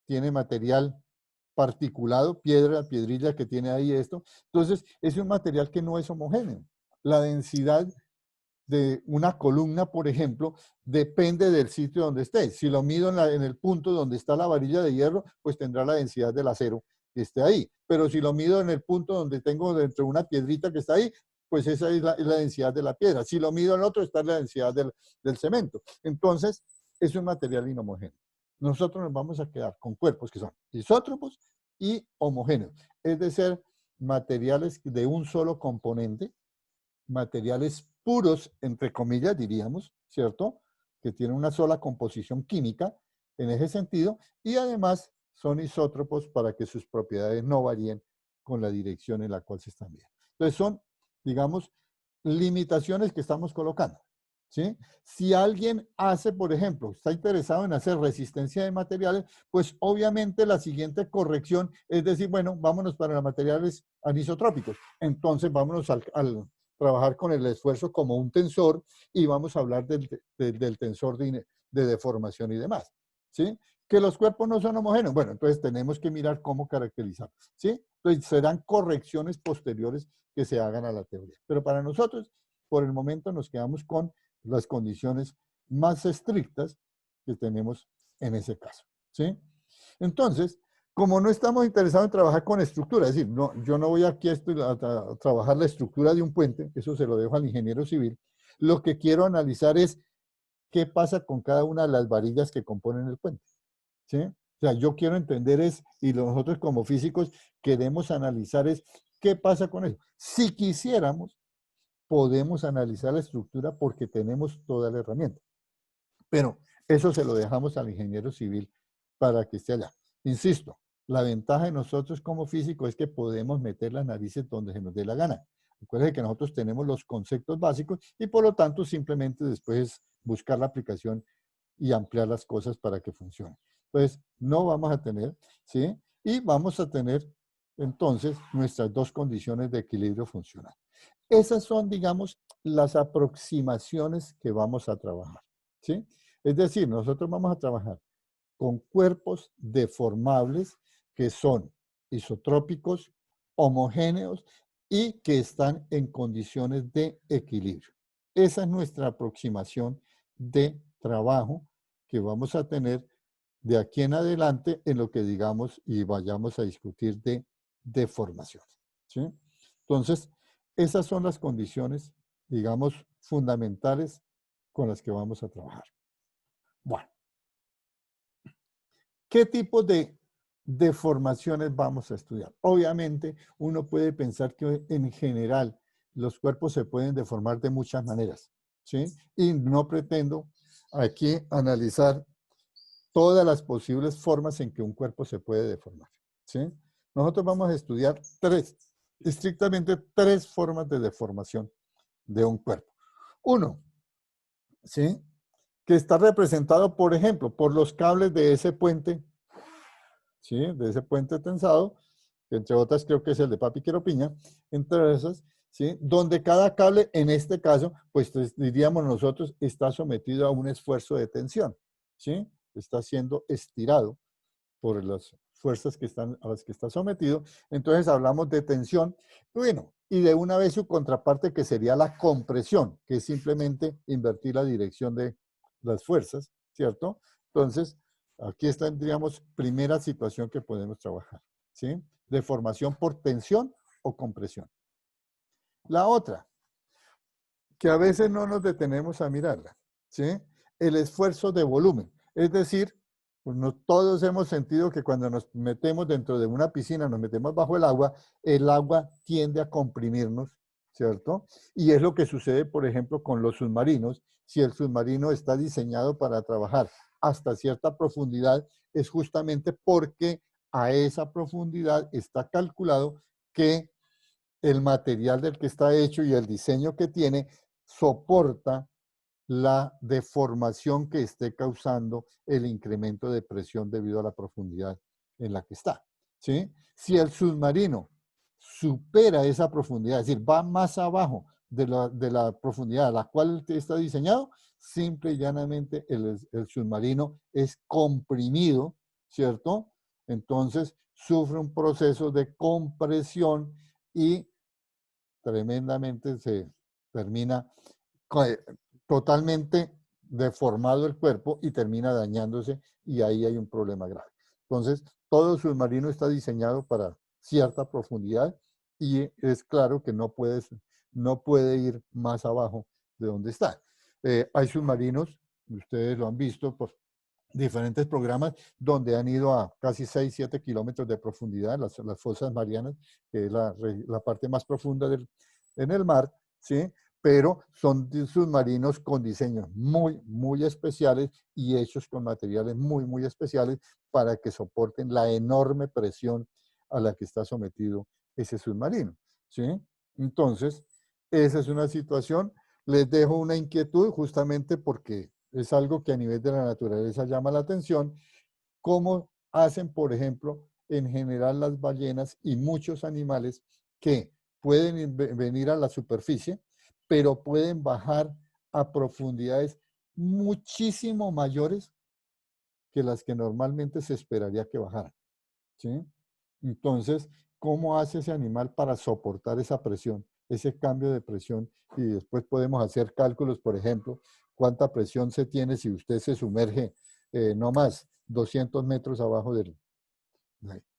tiene material particulado, piedrilla que tiene ahí esto. Entonces, es un material que no es homogéneo. La densidad de una columna, por ejemplo, depende del sitio donde esté. Si lo mido en el punto donde está la varilla de hierro, pues tendrá la densidad del acero que esté ahí. Pero si lo mido en el punto donde tengo dentro de una piedrita que está ahí, pues esa es la densidad de la piedra. Si lo mido en otro, está la densidad del cemento. Entonces, es un material inhomogéneo. Nosotros nos vamos a quedar con cuerpos que son isótropos y homogéneos. Es decir, materiales de un solo componente, materiales puros, entre comillas, diríamos, ¿cierto? Que tienen una sola composición química en ese sentido y además son isótropos para que sus propiedades no varíen con la dirección en la cual se están viendo. Entonces son, digamos, limitaciones que estamos colocando, ¿sí? Si alguien hace, por ejemplo, está interesado en hacer resistencia de materiales, pues obviamente la siguiente corrección es decir, bueno, vámonos para los materiales anisotrópicos. Entonces vámonos al trabajar con el esfuerzo como un tensor y vamos a hablar del tensor de deformación y demás, ¿sí? Que los cuerpos no son homogéneos. Bueno, entonces tenemos que mirar cómo caracterizar, ¿sí? Entonces serán correcciones posteriores que se hagan a la teoría. Pero para nosotros, por el momento, nos quedamos con las condiciones más estrictas que tenemos en ese caso, ¿sí? Entonces, como no estamos interesados en trabajar con estructura, es decir, no, yo no voy aquí a trabajar la estructura de un puente, eso se lo dejo al ingeniero civil, lo que quiero analizar es qué pasa con cada una de las varillas que componen el puente, ¿sí? O sea, yo quiero entender y nosotros como físicos queremos analizar qué pasa con eso. Si quisiéramos, podemos analizar la estructura porque tenemos toda la herramienta, pero eso se lo dejamos al ingeniero civil para que esté allá. Insisto, la ventaja de nosotros como físicos es que podemos meter las narices donde se nos dé la gana. Recuerden que nosotros tenemos los conceptos básicos y por lo tanto simplemente después buscar la aplicación y ampliar las cosas para que funcione. Entonces, no vamos a tener, ¿sí? Y vamos a tener entonces nuestras dos condiciones de equilibrio funcional. Esas son, digamos, las aproximaciones que vamos a trabajar, ¿sí? Es decir, nosotros vamos a trabajar con cuerpos deformables que son isotrópicos, homogéneos y que están en condiciones de equilibrio. Esa es nuestra aproximación de trabajo que vamos a tener de aquí en adelante en lo que digamos y vayamos a discutir de deformación. ¿Sí? Entonces, esas son las condiciones, digamos, fundamentales con las que vamos a trabajar. Bueno, ¿qué tipo de deformaciones vamos a estudiar? Obviamente, uno puede pensar que en general los cuerpos se pueden deformar de muchas maneras, ¿sí? Y no pretendo aquí analizar todas las posibles formas en que un cuerpo se puede deformar, ¿sí? Nosotros vamos a estudiar estrictamente tres formas de deformación de un cuerpo. Uno, ¿sí? Que está representado, por ejemplo, por los cables de ese puente, ¿sí? De ese puente tensado, que entre otras creo que es el de Papi Quiero Piña, entre esas, ¿sí? Donde cada cable, en este caso, pues diríamos nosotros, está sometido a un esfuerzo de tensión, ¿sí? Está siendo estirado por las fuerzas que están, a las que está sometido. Entonces hablamos de tensión. Bueno, y de una vez su contraparte que sería la compresión, que es simplemente invertir la dirección de las fuerzas, ¿cierto? Entonces, aquí está, digamos, primera situación que podemos trabajar, ¿sí? Deformación por tensión o compresión. La otra, que a veces no nos detenemos a mirarla, ¿sí? El esfuerzo de volumen. Es decir, pues todos hemos sentido que cuando nos metemos dentro de una piscina, nos metemos bajo el agua tiende a comprimirnos, ¿cierto? Y es lo que sucede, por ejemplo, con los submarinos. Si el submarino está diseñado para trabajar hasta cierta profundidad, es justamente porque a esa profundidad está calculado que el material del que está hecho y el diseño que tiene soporta la deformación que esté causando el incremento de presión debido a la profundidad en la que está, ¿sí? Si el submarino supera esa profundidad, es decir, va más abajo de la profundidad a la cual está diseñado, simple y llanamente el submarino es comprimido, ¿cierto? Entonces sufre un proceso de compresión y tremendamente se termina totalmente deformado el cuerpo y termina dañándose y ahí hay un problema grave. Entonces, todo submarino está diseñado para cierta profundidad y es claro que no puede ir más abajo de donde está. Hay submarinos, ustedes lo han visto por diferentes programas, donde han ido a casi 6, 7 kilómetros de profundidad, las fosas marianas, que es la parte más profunda en el mar, ¿sí? Pero son submarinos con diseños muy, muy especiales y hechos con materiales muy, muy especiales para que soporten la enorme presión a la que está sometido ese submarino, ¿sí? Entonces, esa es una situación. Les dejo una inquietud justamente porque es algo que a nivel de la naturaleza llama la atención. ¿Cómo hacen, por ejemplo, en general las ballenas y muchos animales que pueden venir a la superficie, pero pueden bajar a profundidades muchísimo mayores que las que normalmente se esperaría que bajaran, ¿sí? Entonces, ¿cómo hace ese animal para soportar esa presión, ese cambio de presión? Y después podemos hacer cálculos, por ejemplo, cuánta presión se tiene si usted se sumerge no más 200 metros abajo del...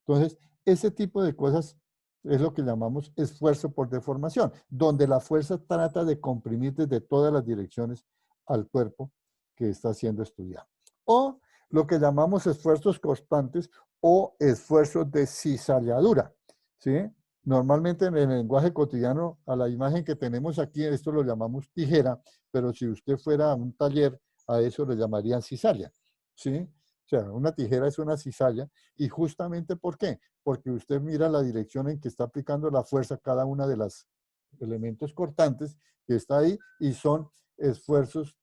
Entonces, ese tipo de cosas es lo que llamamos esfuerzo por deformación, donde la fuerza trata de comprimir desde todas las direcciones al cuerpo que está siendo estudiado. O lo que llamamos esfuerzos constantes o esfuerzos de cizalladura, ¿sí? Normalmente en el lenguaje cotidiano, a la imagen que tenemos aquí, esto lo llamamos tijera, pero si usted fuera a un taller, a eso le llamarían cizalla, ¿sí? O sea, una tijera es una cizalla. ¿Y justamente por qué? Porque usted mira la dirección en que está aplicando la fuerza cada una de los elementos cortantes que está ahí y son esfuerzos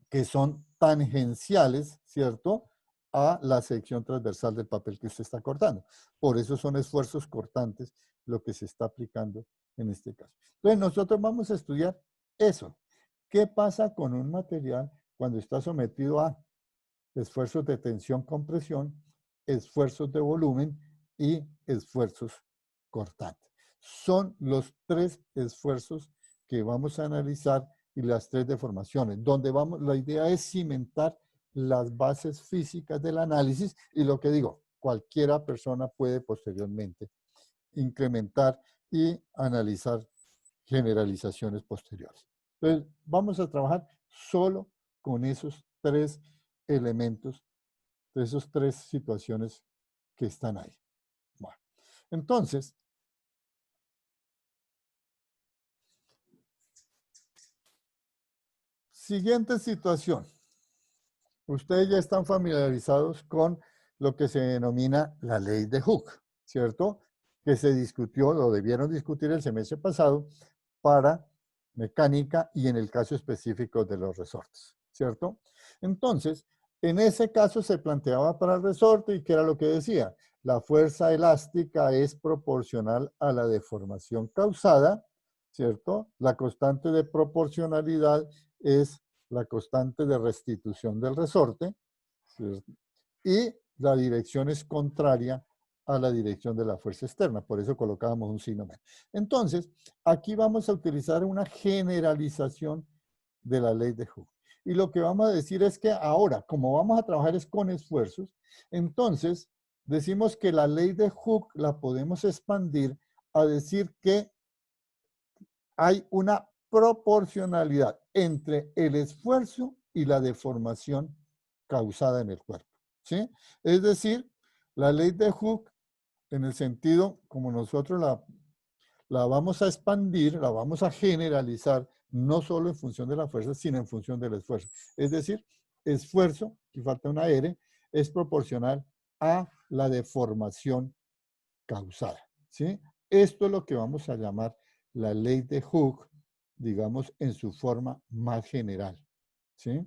que son tangenciales, ¿cierto?, a la sección transversal del papel que usted está cortando. Por eso son esfuerzos cortantes lo que se está aplicando en este caso. Entonces, nosotros vamos a estudiar eso. ¿Qué pasa con un material cuando está sometido a esfuerzos de tensión-compresión, esfuerzos de volumen y esfuerzos cortantes. Son los 3 esfuerzos que vamos a analizar y las 3 deformaciones, donde la idea es cimentar las bases físicas del análisis y lo que digo, cualquiera persona puede posteriormente incrementar y analizar generalizaciones posteriores. Entonces, vamos a trabajar solo con esos 3 elementos, de esas 3 situaciones que están ahí. Bueno, entonces, siguiente situación. Ustedes ya están familiarizados con lo que se denomina la ley de Hooke, ¿cierto? Que se discutió, lo debieron discutir el semestre pasado para mecánica y en el caso específico de los resortes, ¿cierto? Entonces, en ese caso se planteaba para el resorte y ¿qué era lo que decía? La fuerza elástica es proporcional a la deformación causada, ¿cierto? La constante de proporcionalidad es la constante de restitución del resorte, ¿cierto? Y la dirección es contraria a la dirección de la fuerza externa, por eso colocábamos un signo menos. Entonces, aquí vamos a utilizar una generalización de la ley de Hooke. Y lo que vamos a decir es que ahora, como vamos a trabajar es con esfuerzos, entonces decimos que la ley de Hooke la podemos expandir a decir que hay una proporcionalidad entre el esfuerzo y la deformación causada en el cuerpo, ¿sí? Es decir, la ley de Hooke, en el sentido como nosotros la vamos a expandir, la vamos a generalizar, no solo en función de la fuerza, sino en función del esfuerzo. Es decir, esfuerzo, aquí falta una R, es proporcional a la deformación causada, ¿sí? Esto es lo que vamos a llamar la ley de Hooke, digamos, en su forma más general, ¿sí?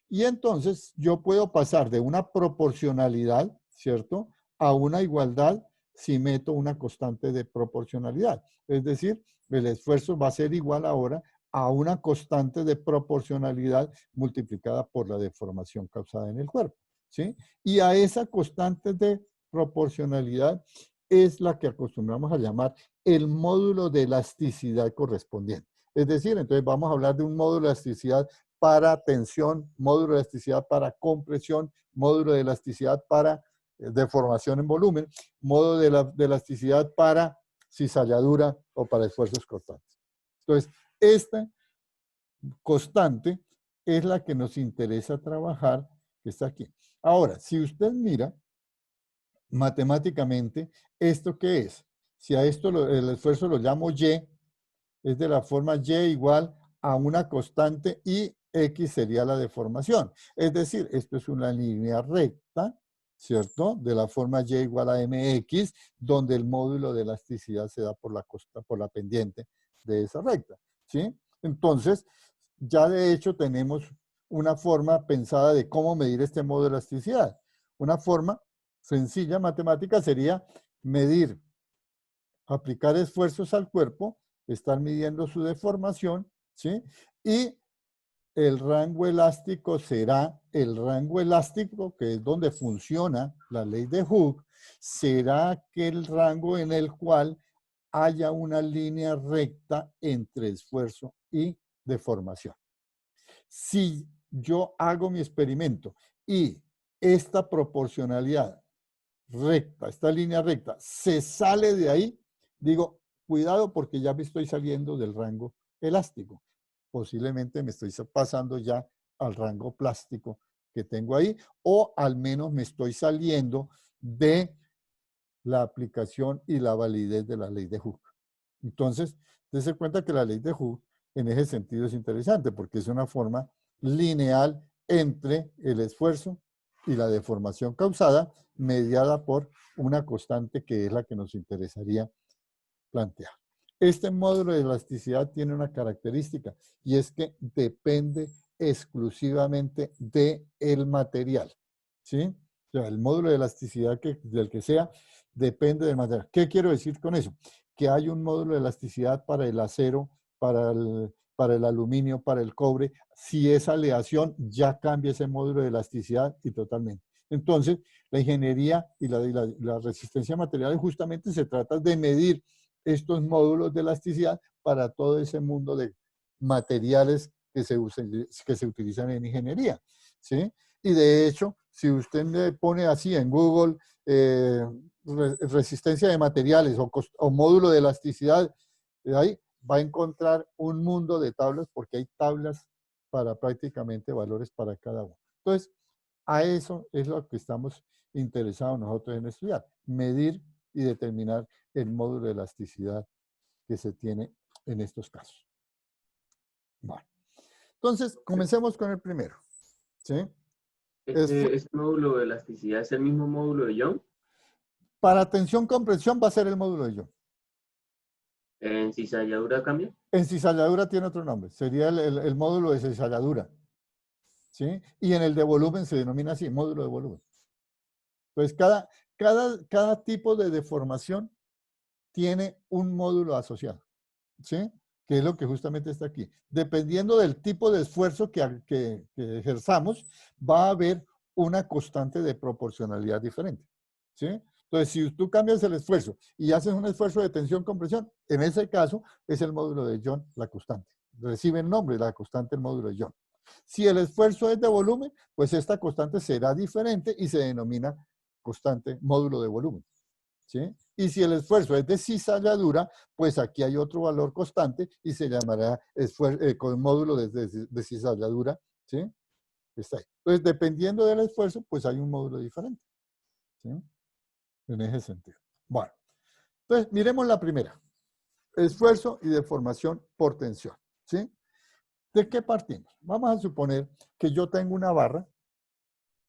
Y entonces yo puedo pasar de una proporcionalidad, ¿cierto?, a una igualdad si meto una constante de proporcionalidad. Es decir, el esfuerzo va a ser igual ahora a una constante de proporcionalidad multiplicada por la deformación causada en el cuerpo, ¿sí? Y a esa constante de proporcionalidad es la que acostumbramos a llamar el módulo de elasticidad correspondiente. Es decir, entonces vamos a hablar de un módulo de elasticidad para tensión, módulo de elasticidad para compresión, módulo de elasticidad para deformación en volumen, módulo de elasticidad para cizalladura o para esfuerzos cortantes. Entonces, esta constante es la que nos interesa trabajar, que está aquí. Ahora, si usted mira, matemáticamente, ¿esto qué es? Si a esto el esfuerzo lo llamo Y, es de la forma Y igual a una constante y X sería la deformación. Es decir, esto es una línea recta, ¿cierto? De la forma Y igual a MX, donde el módulo de elasticidad se da por la pendiente de esa recta, ¿sí? Entonces, ya de hecho tenemos una forma pensada de cómo medir este módulo de elasticidad. Una forma sencilla matemática sería medir, aplicar esfuerzos al cuerpo, estar midiendo su deformación, ¿sí? Y el rango elástico será el rango elástico, que es donde funciona la ley de Hooke, será aquel rango en el cual haya una línea recta entre esfuerzo y deformación. Si yo hago mi experimento y esta proporcionalidad recta, esta línea recta, se sale de ahí, digo, cuidado porque ya me estoy saliendo del rango elástico. Posiblemente me estoy pasando ya al rango plástico que tengo ahí, o al menos me estoy saliendo de la aplicación y la validez de la ley de Hooke. Entonces, dése cuenta que la ley de Hooke en ese sentido es interesante porque es una forma lineal entre el esfuerzo y la deformación causada mediada por una constante que es la que nos interesaría plantear. Este módulo de elasticidad tiene una característica y es que depende exclusivamente del material, ¿sí? O sea, el módulo de elasticidad del que sea depende del material. ¿Qué quiero decir con eso? Que hay un módulo de elasticidad para el acero, para para el aluminio, para el cobre. Si esa aleación ya cambia ese módulo de elasticidad y totalmente. Entonces, la ingeniería y la resistencia a materiales justamente se trata de medir estos módulos de elasticidad para todo ese mundo de materiales que se utilizan en ingeniería, ¿sí? Y de hecho, si usted le pone así en Google resistencia de materiales o módulo de elasticidad, ahí va a encontrar un mundo de tablas porque hay tablas para prácticamente valores para cada uno. Entonces, a eso es lo que estamos interesados nosotros en estudiar, medir y determinar el módulo de elasticidad que se tiene en estos casos. Bueno, entonces, comencemos con el primero, ¿sí? Este módulo de elasticidad es el mismo módulo de Young. Para tensión-compresión va a ser el módulo de Young. ¿En cizalladura cambia? En cizalladura tiene otro nombre, sería el módulo de cizalladura, ¿sí? Y en el de volumen se denomina así, módulo de volumen. Entonces, cada tipo de deformación tiene un módulo asociado, ¿sí? Que es lo que justamente está aquí. Dependiendo del tipo de esfuerzo que ejerzamos, va a haber una constante de proporcionalidad diferente, ¿sí? Entonces, si tú cambias el esfuerzo y haces un esfuerzo de tensión-compresión, en ese caso es el módulo de Young la constante. Recibe el nombre, la constante, el módulo de Young. Si el esfuerzo es de volumen, pues esta constante será diferente y se denomina constante módulo de volumen, ¿sí? Y si el esfuerzo es de cizalladura, pues aquí hay otro valor constante y se llamará con módulo de cizalladura, ¿sí? Está ahí. Entonces, dependiendo del esfuerzo, pues hay un módulo diferente, ¿sí? En ese sentido. Bueno, entonces miremos la primera. Esfuerzo y deformación por tensión, ¿sí? ¿De qué partimos? Vamos a suponer que yo tengo una barra,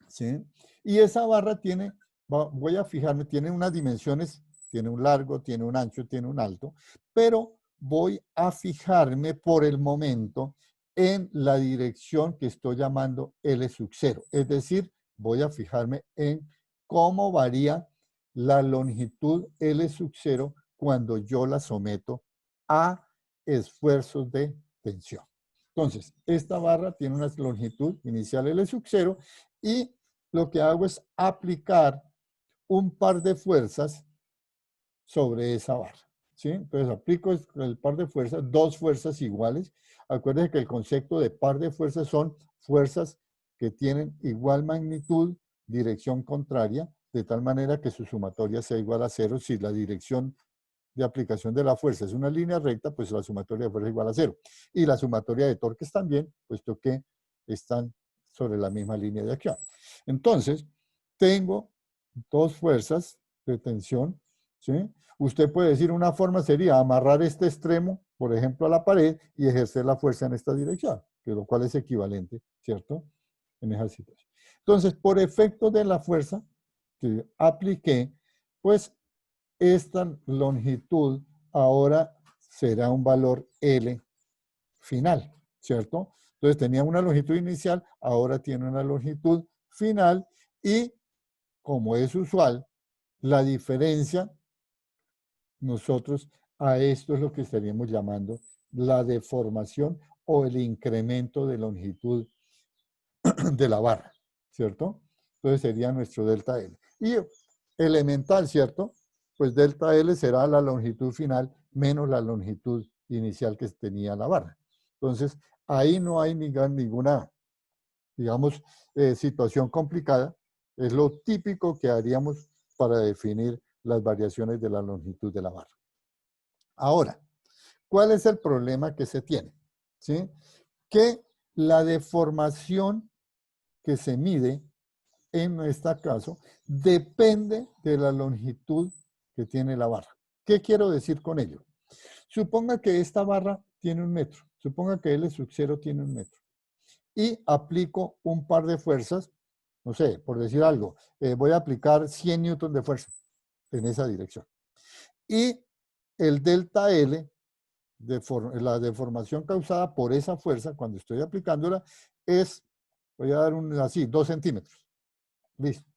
¿sí? Y esa barra tiene, voy a fijarme, tiene unas dimensiones, tiene un largo, tiene un ancho, tiene un alto, pero voy a fijarme por el momento en la dirección que estoy llamando L sub 0. Es decir, voy a fijarme en cómo varía la longitud L sub 0 cuando yo la someto a esfuerzos de tensión. Entonces, esta barra tiene una longitud inicial L sub 0 y lo que hago es aplicar un par de fuerzas sobre esa barra, ¿sí? Entonces aplico el par de fuerzas, dos fuerzas iguales. Acuérdense que el concepto de par de fuerzas son fuerzas que tienen igual magnitud, dirección contraria, de tal manera que su sumatoria sea igual a 0. Si la dirección de aplicación de la fuerza es una línea recta, pues la sumatoria de fuerza es igual a 0. Y la sumatoria de torques también, puesto que están sobre la misma línea de acción. Entonces, tengo dos fuerzas de tensión, ¿sí? Usted puede decir una forma sería amarrar este extremo, por ejemplo, a la pared y ejercer la fuerza en esta dirección, que lo cual es equivalente, ¿cierto? En esa situación. Entonces, por efecto de la fuerza que apliqué, pues esta longitud ahora será un valor L final, ¿cierto? Entonces tenía una longitud inicial, ahora tiene una longitud final y, como es usual, la diferencia, nosotros a esto es lo que estaríamos llamando la deformación o el incremento de longitud de la barra, ¿cierto? Entonces sería nuestro delta L. Y elemental, ¿cierto? Pues delta L será la longitud final menos la longitud inicial que tenía la barra. Entonces, ahí no hay ninguna, digamos, situación complicada. Es lo típico que haríamos para definir las variaciones de la longitud de la barra. Ahora, ¿cuál es el problema que se tiene? ¿Sí? Que la deformación que se mide en este caso depende de la longitud que tiene la barra. ¿Qué quiero decir con ello? Suponga que esta barra tiene 1 metro. Suponga que L sub 0 tiene 1 metro. Y aplico un par de fuerzas, no sé, por decir algo, voy a aplicar 100 newton de fuerza en esa dirección. Y el delta L, la deformación causada por esa fuerza, cuando estoy aplicándola, es, voy a dar así, 2 centímetros. Listo.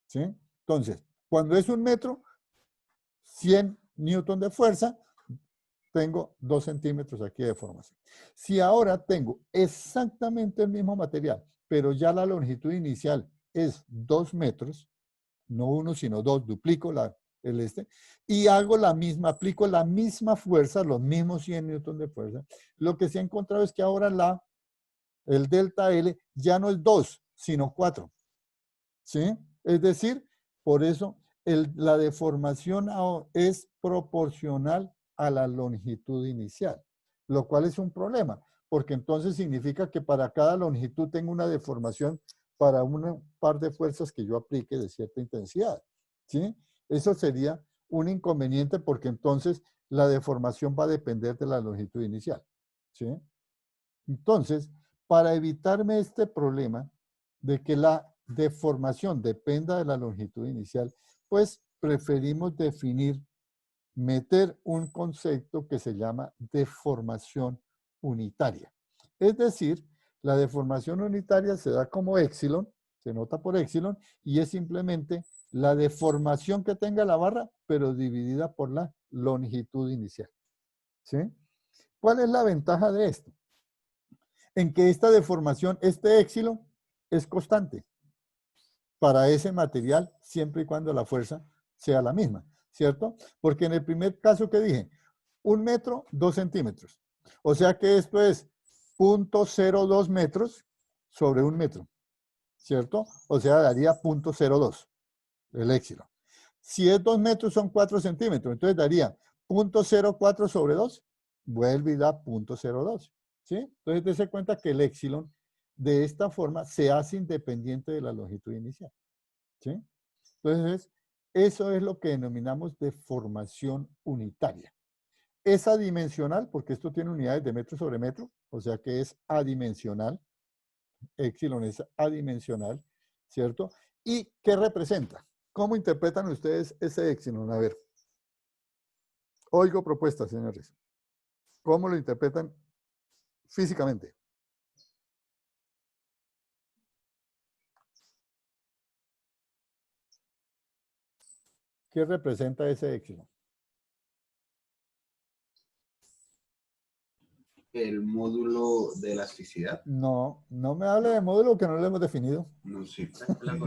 ¿Sí? Entonces, cuando es 1 metro, 100 newton de fuerza, tengo 2 centímetros aquí de deformación. Si ahora tengo exactamente el mismo material, pero ya la longitud inicial es 2 metros, no 1, sino 2, duplico y hago la misma, aplico la misma fuerza, los mismos 100 newton de fuerza, lo que se ha encontrado es que ahora el delta L ya no es 2, sino 4. ¿Sí? Es decir, por eso la deformación es proporcional a la longitud inicial, lo cual es un problema, porque entonces significa que para cada longitud tengo una deformación para un par de fuerzas que yo aplique de cierta intensidad. ¿Sí? Eso sería un inconveniente porque entonces la deformación va a depender de la longitud inicial. ¿Sí? Entonces, para evitarme este problema de que la deformación dependa de la longitud inicial, pues preferimos meter un concepto que se llama deformación unitaria. Es decir, la deformación unitaria se da como épsilon, se nota por épsilon, y es simplemente la deformación que tenga la barra, pero dividida por la longitud inicial. ¿Sí? ¿Cuál es la ventaja de esto? En que esta deformación, este épsilon, es constante para ese material siempre y cuando la fuerza sea la misma, ¿cierto? Porque en el primer caso que dije, 1 metro, 2 centímetros. O sea que esto es 0.02 metros sobre 1 metro, ¿cierto? O sea, daría 0.02 el épsilon. Si es 2 metros, son 4 centímetros. Entonces daría 0.04 sobre 2, vuelve y da 0.02. ¿Sí? Entonces, dése cuenta que el épsilon de esta forma se hace independiente de la longitud inicial. ¿Sí? Entonces, eso es lo que denominamos deformación unitaria. Es adimensional porque esto tiene unidades de metro sobre metro, o sea que es adimensional. Épsilon es adimensional, ¿cierto? ¿Y qué representa? ¿Cómo interpretan ustedes ese épsilon? A ver. Oigo propuestas, señores. ¿Cómo lo interpretan físicamente? ¿Qué representa ese épsilon? El módulo de elasticidad. No, no me hable de módulo que no lo hemos definido. No sé. La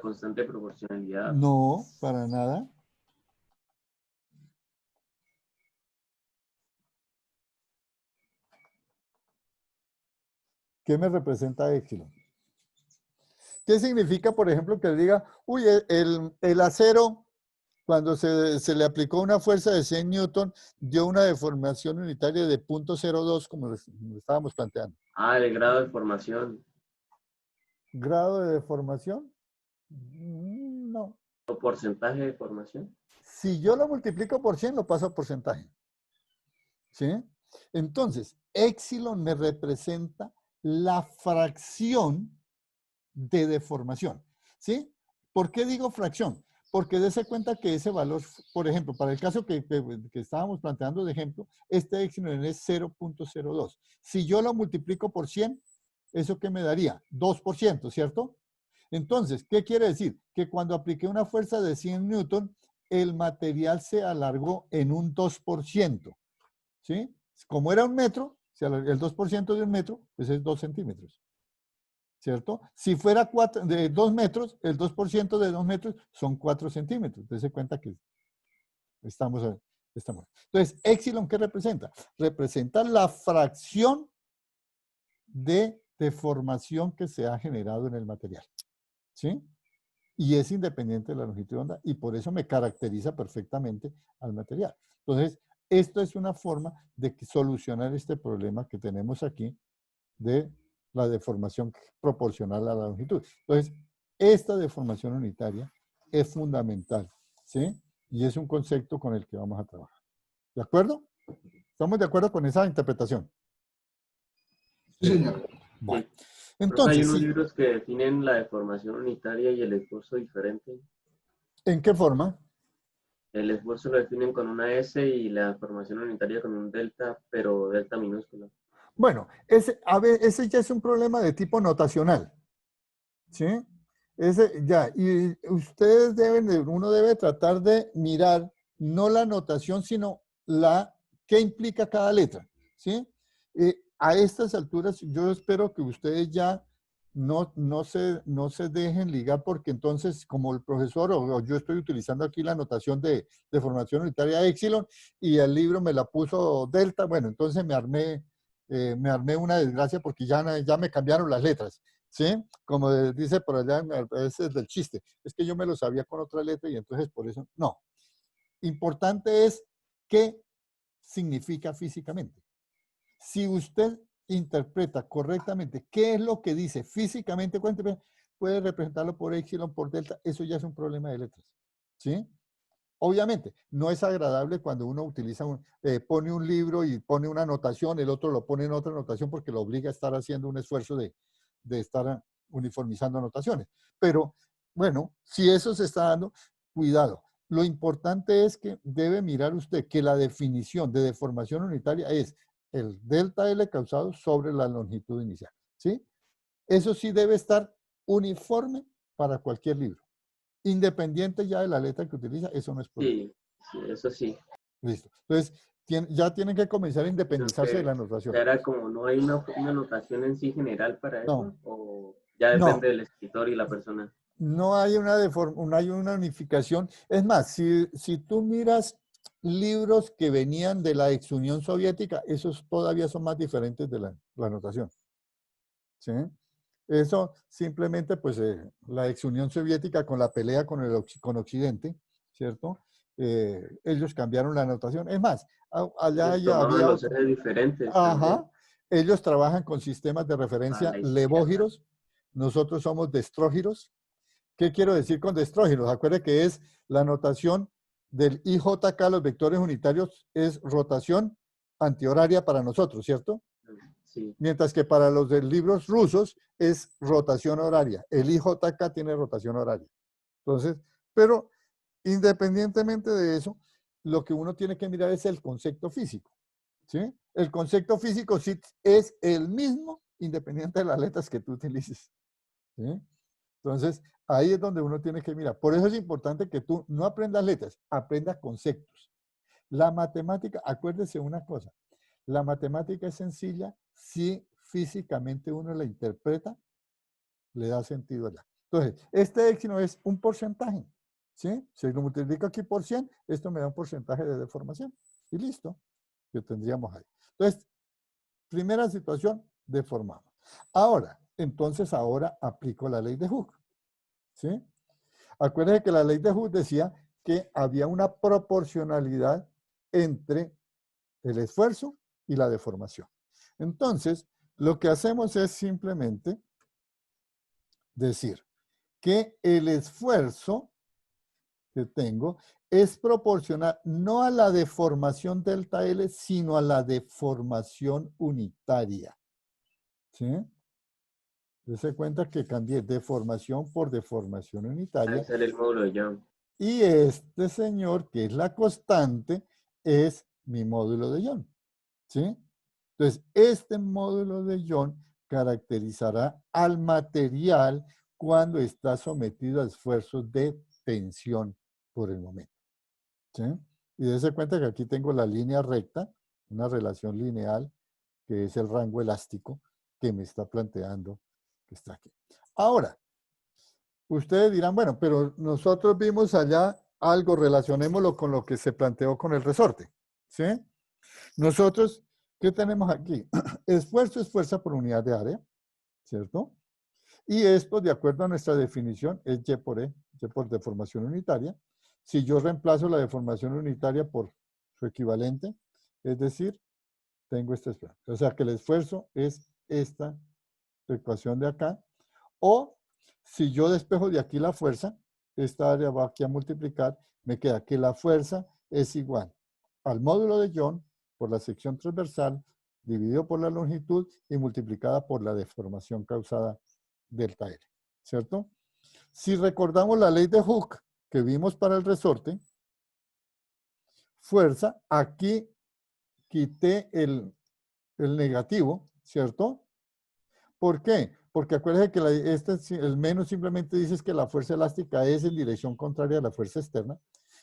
constante proporcionalidad. No, para nada. ¿Qué me representa épsilon? ¿Qué significa, por ejemplo, que diga, uy, el acero, cuando se le aplicó una fuerza de 100 newton, dio una deformación unitaria de 0.02, como lo estábamos planteando? Ah, el grado de formación. ¿Grado de deformación? No. ¿O porcentaje de formación? Si yo lo multiplico por 100, lo paso a porcentaje. ¿Sí? Entonces, épsilon me representa la fracción de deformación. ¿Sí? ¿Por qué digo fracción? Porque dése cuenta que ese valor, por ejemplo, para el caso que estábamos planteando de ejemplo, este épsilon es 0.02. Si yo lo multiplico por 100, ¿eso qué me daría? 2%, ¿cierto? Entonces, ¿qué quiere decir? Que cuando apliqué una fuerza de 100 newton, el material se alargó en un 2%. ¿Sí? Como era 1 metro, el 2% de 1 metro, pues es 2 centímetros. ¿Cierto? Si fuera de 2 metros, el 2% de 2 metros son 4 centímetros. Dese cuenta que estamos. Entonces, épsilon, ¿qué representa? Representa la fracción de deformación que se ha generado en el material. ¿Sí? Y es independiente de la longitud de onda y por eso me caracteriza perfectamente al material. Entonces, esto es una forma de solucionar este problema que tenemos aquí de la deformación proporcional a la longitud. Entonces, esta deformación unitaria es fundamental, ¿sí? Y es un concepto con el que vamos a trabajar. ¿De acuerdo? ¿Estamos de acuerdo con esa interpretación? Sí, señor. Bueno, Sí. entonces, Hay unos sí. libros que definen la deformación unitaria y el esfuerzo diferente. ¿En qué forma? El esfuerzo lo definen con una S y la deformación unitaria con un delta, pero delta minúscula. Bueno, ese ya es un problema de tipo notacional. ¿Sí? Y ustedes uno debe tratar de mirar no la notación, sino la ¿Qué implica cada letra? ¿Sí? A estas alturas yo espero que ustedes ya no se dejen ligar, porque entonces como el profesor o yo estoy utilizando aquí la notación de formación unitaria Epsilon y el libro me la puso Delta, bueno, entonces me armé una desgracia porque ya me cambiaron las letras. ¿Sí? Como dice por allá, ese es del chiste. Es que yo me lo sabía con otra letra y entonces por eso, no. Importante es qué significa físicamente. Si usted interpreta correctamente qué es lo que dice físicamente, puede representarlo por epsilon, por delta, eso ya es un problema de letras. ¿Sí? Obviamente, no es agradable cuando uno utiliza pone un libro y pone una anotación, el otro lo pone en otra anotación porque lo obliga a estar haciendo un esfuerzo de estar uniformizando anotaciones. Pero, bueno, si eso se está dando, cuidado. Lo importante es que debe mirar usted que la definición de deformación unitaria es el delta L causado sobre la longitud inicial. ¿Sí? Eso sí debe estar uniforme para cualquier libro. Independiente ya de la letra que utiliza, eso no es problema. Sí, sí, eso sí. Listo. Entonces, ya tienen que comenzar a independizarse de la anotación. Era como, no hay una notación en sí general para eso, No. o ya depende del escritor y la persona. No hay una unificación. Es más, si tú miras libros que venían de la ex Unión Soviética, esos todavía son más diferentes de la anotación. ¿Sí? Eso simplemente, pues, la ex Unión Soviética con la pelea con Occidente, ¿cierto? Ellos cambiaron la anotación. Es más, allá ya Tomaban había... los ejes diferentes también. Ajá. Ellos trabajan con sistemas de referencia la levógiros. Nosotros somos destrógiros. ¿Qué quiero decir con destrógiros? Acuérdense que es la notación del IJK, los vectores unitarios, es rotación antihoraria para nosotros, ¿cierto? Sí. Mientras que para los de libros rusos es rotación horaria. El IJK tiene rotación horaria. Entonces, pero independientemente de eso, lo que uno tiene que mirar es el concepto físico. ¿Sí? El concepto físico sí es el mismo, independiente de las letras que tú utilices. ¿Sí? Entonces, ahí es donde uno tiene que mirar. Por eso es importante que tú no aprendas letras, aprendas conceptos. La matemática, acuérdese una cosa, la matemática es sencilla si físicamente uno la interpreta, le da sentido allá. Entonces, este éxito es un porcentaje, ¿sí? Si lo multiplico aquí por 100, esto me da un porcentaje de deformación. Y listo, que tendríamos ahí. Entonces, primera situación, deformamos. Ahora, entonces ahora aplico la ley de Hooke, ¿sí? Acuérdense que la ley de Hooke decía que había una proporcionalidad entre el esfuerzo y la deformación. Entonces, lo que hacemos es simplemente decir que el esfuerzo que tengo es proporcional no a la deformación delta L, sino a la deformación unitaria. ¿Sí? Dese cuenta que cambié deformación por deformación unitaria. Ahí sale el módulo de Young. Y este señor, que es la constante, es mi módulo de Young. ¿Sí? Entonces, este módulo de Young caracterizará al material cuando está sometido a esfuerzos de tensión por el momento. ¿Sí? Y dése cuenta que aquí tengo la línea recta, una relación lineal, que es el rango elástico que me está planteando que está aquí. Ahora, ustedes dirán, bueno, pero nosotros vimos allá algo, relacionémoslo con lo que se planteó con el resorte. ¿Sí? Nosotros, ¿qué tenemos aquí? Esfuerzo es fuerza por unidad de área, ¿cierto? Y esto, de acuerdo a nuestra definición, es Y por E, Y por deformación unitaria. Si yo reemplazo la deformación unitaria por su equivalente, es decir, tengo esta expresión. O sea que el esfuerzo es esta ecuación de acá. O si yo despejo de aquí la fuerza, esta área va aquí a multiplicar, me queda que la fuerza es igual al módulo de Young por la sección transversal, dividido por la longitud y multiplicada por la deformación causada delta L, ¿cierto? Si recordamos la ley de Hooke que vimos para el resorte, fuerza, aquí quité el negativo, ¿cierto? ¿Por qué? Porque acuérdense que el menos simplemente dice que la fuerza elástica es en dirección contraria a la fuerza externa.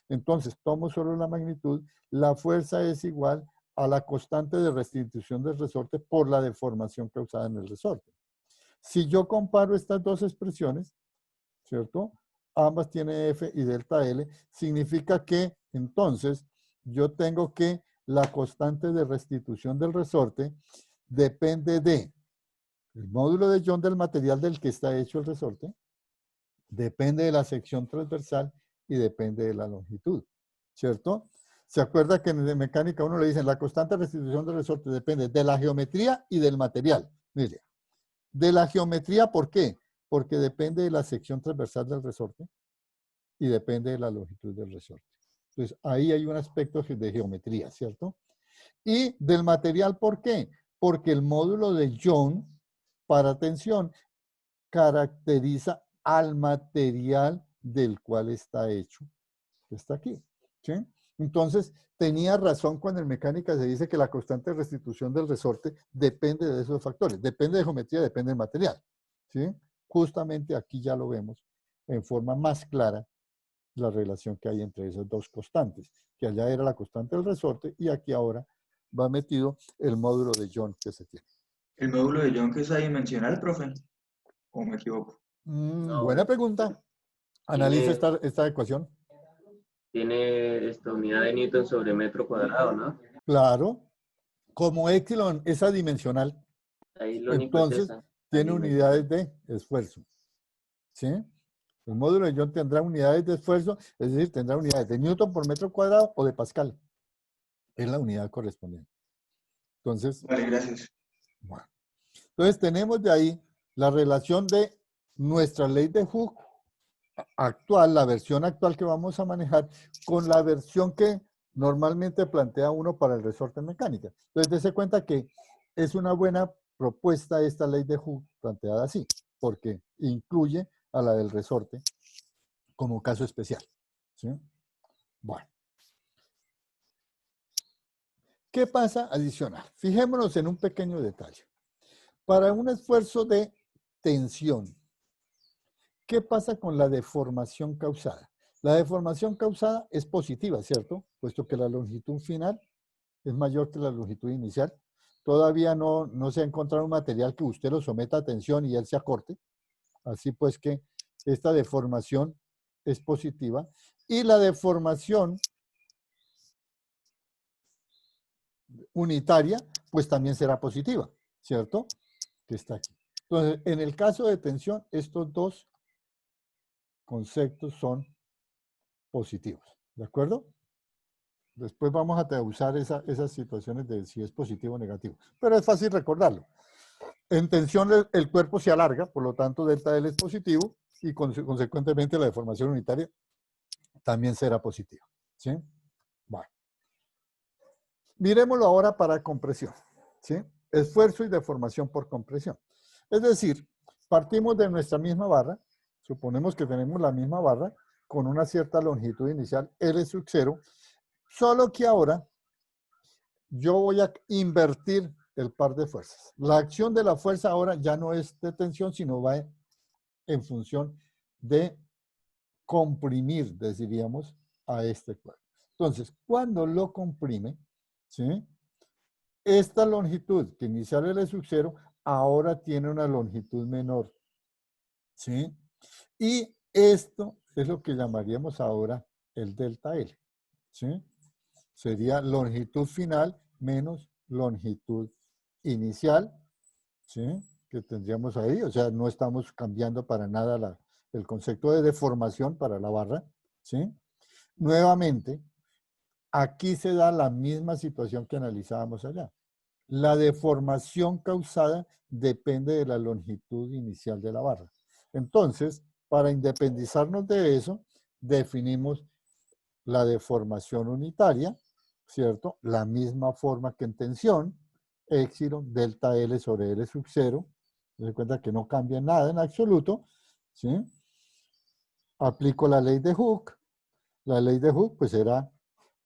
Entonces, tomo solo la magnitud, la fuerza es igual a la constante de restitución del resorte por la deformación causada en el resorte. Si yo comparo estas dos expresiones, ¿cierto? Ambas tienen F y delta L, significa que entonces yo tengo que la constante de restitución del resorte depende de el módulo de Young del material del que está hecho el resorte, depende de la sección transversal y depende de la longitud, ¿cierto? ¿Se acuerda que en mecánica uno le dicen la constante de restitución del resorte depende de la geometría y del material? Mire, de la geometría, ¿por qué? Porque depende de la sección transversal del resorte y depende de la longitud del resorte. Entonces, ahí hay un aspecto de geometría, ¿cierto? Y del material, ¿por qué? Porque el módulo de Young para tensión caracteriza al material del cual está hecho, que está aquí, ¿sí? Entonces, tenía razón cuando en mecánica se dice que la constante de restitución del resorte depende de esos factores, depende de geometría, depende del material, ¿sí? Justamente aquí ya lo vemos en forma más clara la relación que hay entre esas dos constantes, que allá era la constante del resorte y aquí ahora va metido el módulo de Young que se tiene. ¿El módulo de Young es adimensional, profe? ¿O me equivoco? No, Buena pregunta. Analiza esta ecuación. tiene esta unidad de Newton sobre metro cuadrado, ¿no? Claro. Como epsilon es adimensional, Ahí lo único es entonces esa. tiene adimensional. unidades de esfuerzo. ¿Sí? El módulo de Young tendrá unidades de esfuerzo, es decir, tendrá unidades de Newton por metro cuadrado o de Pascal. Es la unidad correspondiente. Entonces, Vale, gracias. bueno. Entonces tenemos de ahí la relación de nuestra ley de Hooke actual, la versión actual que vamos a manejar, con la versión que normalmente plantea uno para el resorte en mecánica. Entonces, dése cuenta que es una buena propuesta esta ley de Hooke planteada así, porque incluye a la del resorte como caso especial. ¿Sí? Bueno. ¿Qué pasa adicional? Fijémonos en un pequeño detalle. Para un esfuerzo de tensión, ¿qué pasa con la deformación causada? La deformación causada es positiva, ¿cierto? Puesto que la longitud final es mayor que la longitud inicial. Todavía no se ha encontrado un material que usted lo someta a tensión y él se acorte. Así pues que esta deformación es positiva. Y la deformación unitaria, pues también será positiva, ¿cierto? Que está aquí. Entonces, en el caso de tensión, estos dos conceptos son positivos, ¿de acuerdo? Después vamos a usar esas situaciones de si es positivo o negativo, pero es fácil recordarlo. En tensión el cuerpo se alarga, por lo tanto delta L es positivo y consecuentemente la deformación unitaria también será positiva, ¿sí? Bueno. Miremoslo ahora para compresión, ¿sí? Esfuerzo y deformación por compresión. Es decir, partimos de nuestra misma barra, suponemos que tenemos la misma barra con una cierta longitud inicial, L sub 0, solo que ahora yo voy a invertir el par de fuerzas. La acción de la fuerza ahora ya no es de tensión, sino va en función de comprimir, diríamos, a este cuerpo. Entonces, cuando lo comprime, ¿sí? Esta longitud que inicial L sub 0 ahora tiene una longitud menor, ¿sí? Y esto es lo que llamaríamos ahora el delta L, ¿sí? Sería longitud final menos longitud inicial, ¿sí? Que tendríamos ahí, o sea, no estamos cambiando para nada el concepto de deformación para la barra, ¿sí? Nuevamente, aquí se da la misma situación que analizábamos allá. La deformación causada depende de la longitud inicial de la barra. Entonces, para independizarnos de eso, definimos la deformación unitaria, ¿cierto? La misma forma que en tensión, epsilon delta L sobre L sub 0. Se cuenta que no cambia nada en absoluto, ¿sí? Aplico la ley de Hooke. La ley de Hooke, pues será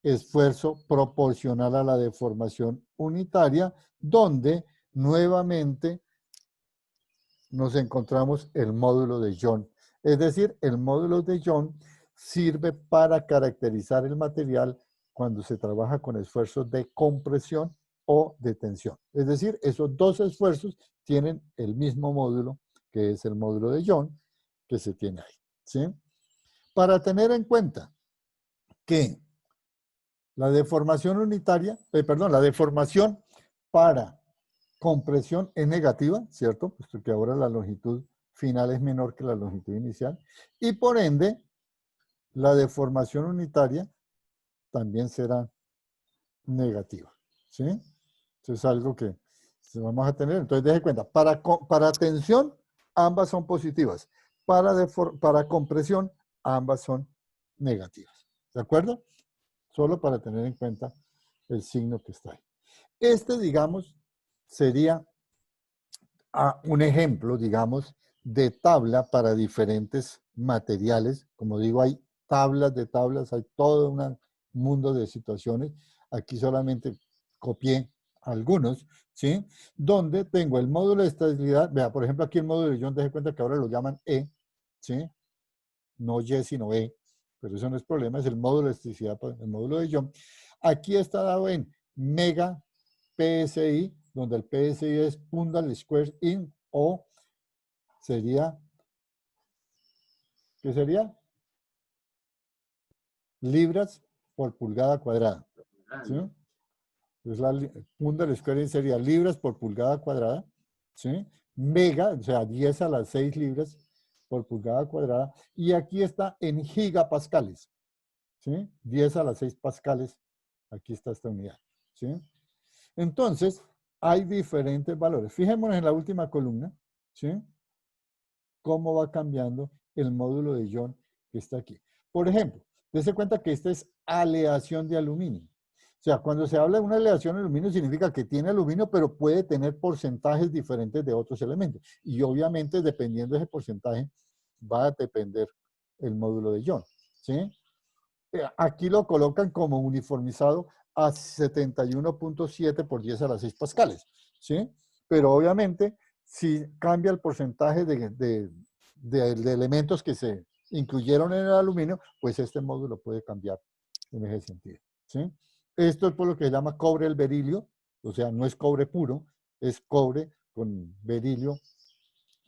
esfuerzo proporcional a la deformación unitaria, donde nuevamente nos encontramos el módulo de Young. Es decir, el módulo de Young sirve para caracterizar el material cuando se trabaja con esfuerzos de compresión o de tensión. Es decir, esos dos esfuerzos tienen el mismo módulo, que es el módulo de Young, que se tiene ahí, ¿sí? Para tener en cuenta que la deformación unitaria, la deformación para compresión es negativa, ¿cierto? Puesto que ahora la longitud final es menor que la longitud inicial. Y por ende, la deformación unitaria también será negativa, ¿sí? Eso es algo que vamos a tener. Entonces, deje cuenta, para tensión, ambas son positivas. Para compresión, ambas son negativas. ¿De acuerdo? Solo para tener en cuenta el signo que está ahí. Este, digamos, sería un ejemplo, digamos, de tabla para diferentes materiales. Como digo, hay tablas de tablas, hay todo un mundo de situaciones. Aquí solamente copié algunos, ¿sí? Donde tengo el módulo de estabilidad. Vea, por ejemplo, aquí el módulo de Young, deje cuenta que ahora lo llaman E, ¿sí? No Y, sino E, pero eso no es problema, es el módulo de elasticidad, el módulo de Young. Aquí está dado en mega PSI, donde el PSI es Pundal Square In, o sería, ¿qué sería? Libras por pulgada cuadrada, ¿sí? ¿no? Entonces, Pundal Square In sería libras por pulgada cuadrada, ¿sí? Mega, o sea, 10 a las 6 libras por pulgada cuadrada, y aquí está en gigapascales, ¿sí? 10 a las 6 pascales, aquí está esta unidad, ¿sí? Entonces, hay diferentes valores. Fijémonos en la última columna, ¿sí? Cómo va cambiando el módulo de Young que está aquí. Por ejemplo, dése cuenta que esta es aleación de aluminio. O sea, cuando se habla de una aleación de aluminio significa que tiene aluminio, pero puede tener porcentajes diferentes de otros elementos. Y obviamente, dependiendo de ese porcentaje, va a depender el módulo de Young, ¿sí? Aquí lo colocan como uniformizado a 71.7 por 10 a las 6 pascales, ¿sí? Pero obviamente, si cambia el porcentaje de elementos que se incluyeron en el aluminio, pues este módulo puede cambiar en ese sentido, ¿sí? Esto es por lo que se llama cobre el berilio, o sea, no es cobre puro, es cobre con berilio,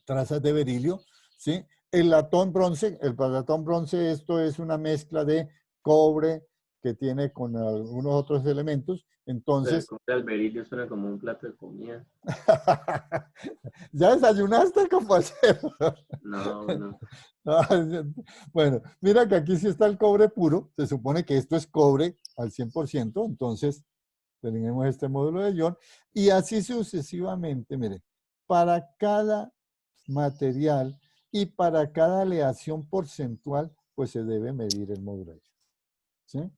trazas de berilio, ¿sí? El latón bronce, esto es una mezcla de cobre que tiene con algunos otros elementos. Entonces, El berilio suena como un plato de comida. ¿ya desayunaste, compañero? No, no. Bueno, mira que aquí sí está el cobre puro. Se supone que esto es cobre al 100%. Entonces, tenemos este módulo de Young. Y así sucesivamente, mire, para cada material y para cada aleación porcentual, pues se debe medir el módulo de Young, ¿sí?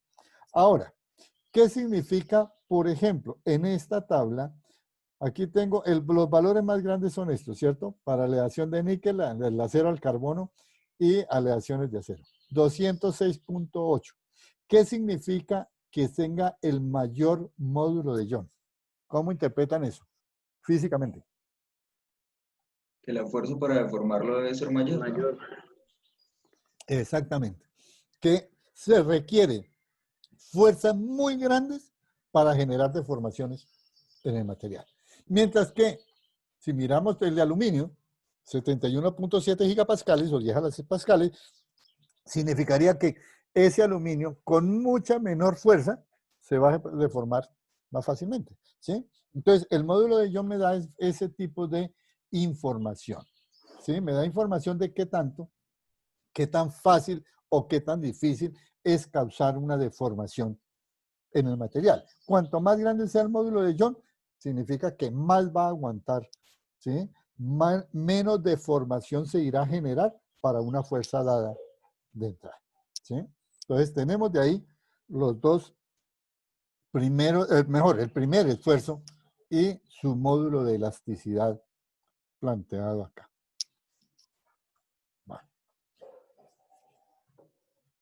Ahora, ¿qué significa, por ejemplo, en esta tabla? Aquí tengo, los valores más grandes son estos, ¿cierto? Para aleación de níquel, del acero al carbono y aleaciones de acero. 206.8. ¿Qué significa que tenga el mayor módulo de Young? ¿Cómo interpretan eso físicamente? Que la fuerza para deformarlo debe ser mayor, ¿no? Mayor. Exactamente. Que se requiere fuerzas muy grandes para generar deformaciones en el material. Mientras que, si miramos el de aluminio, 71.7 gigapascales o 10 a las 6 pascales, significaría que ese aluminio con mucha menor fuerza se va a deformar más fácilmente, ¿sí? Entonces, el módulo de Young me da ese tipo de información, ¿sí? Me da información de qué tanto, qué tan fácil o qué tan difícil es causar una deformación en el material. Cuanto más grande sea el módulo de Young, significa que más va a aguantar, ¿sí? Menos deformación se irá a generar para una fuerza dada de entrada, ¿sí? Entonces tenemos de ahí los dos primeros, el primer esfuerzo y su módulo de elasticidad planteado acá. Bueno.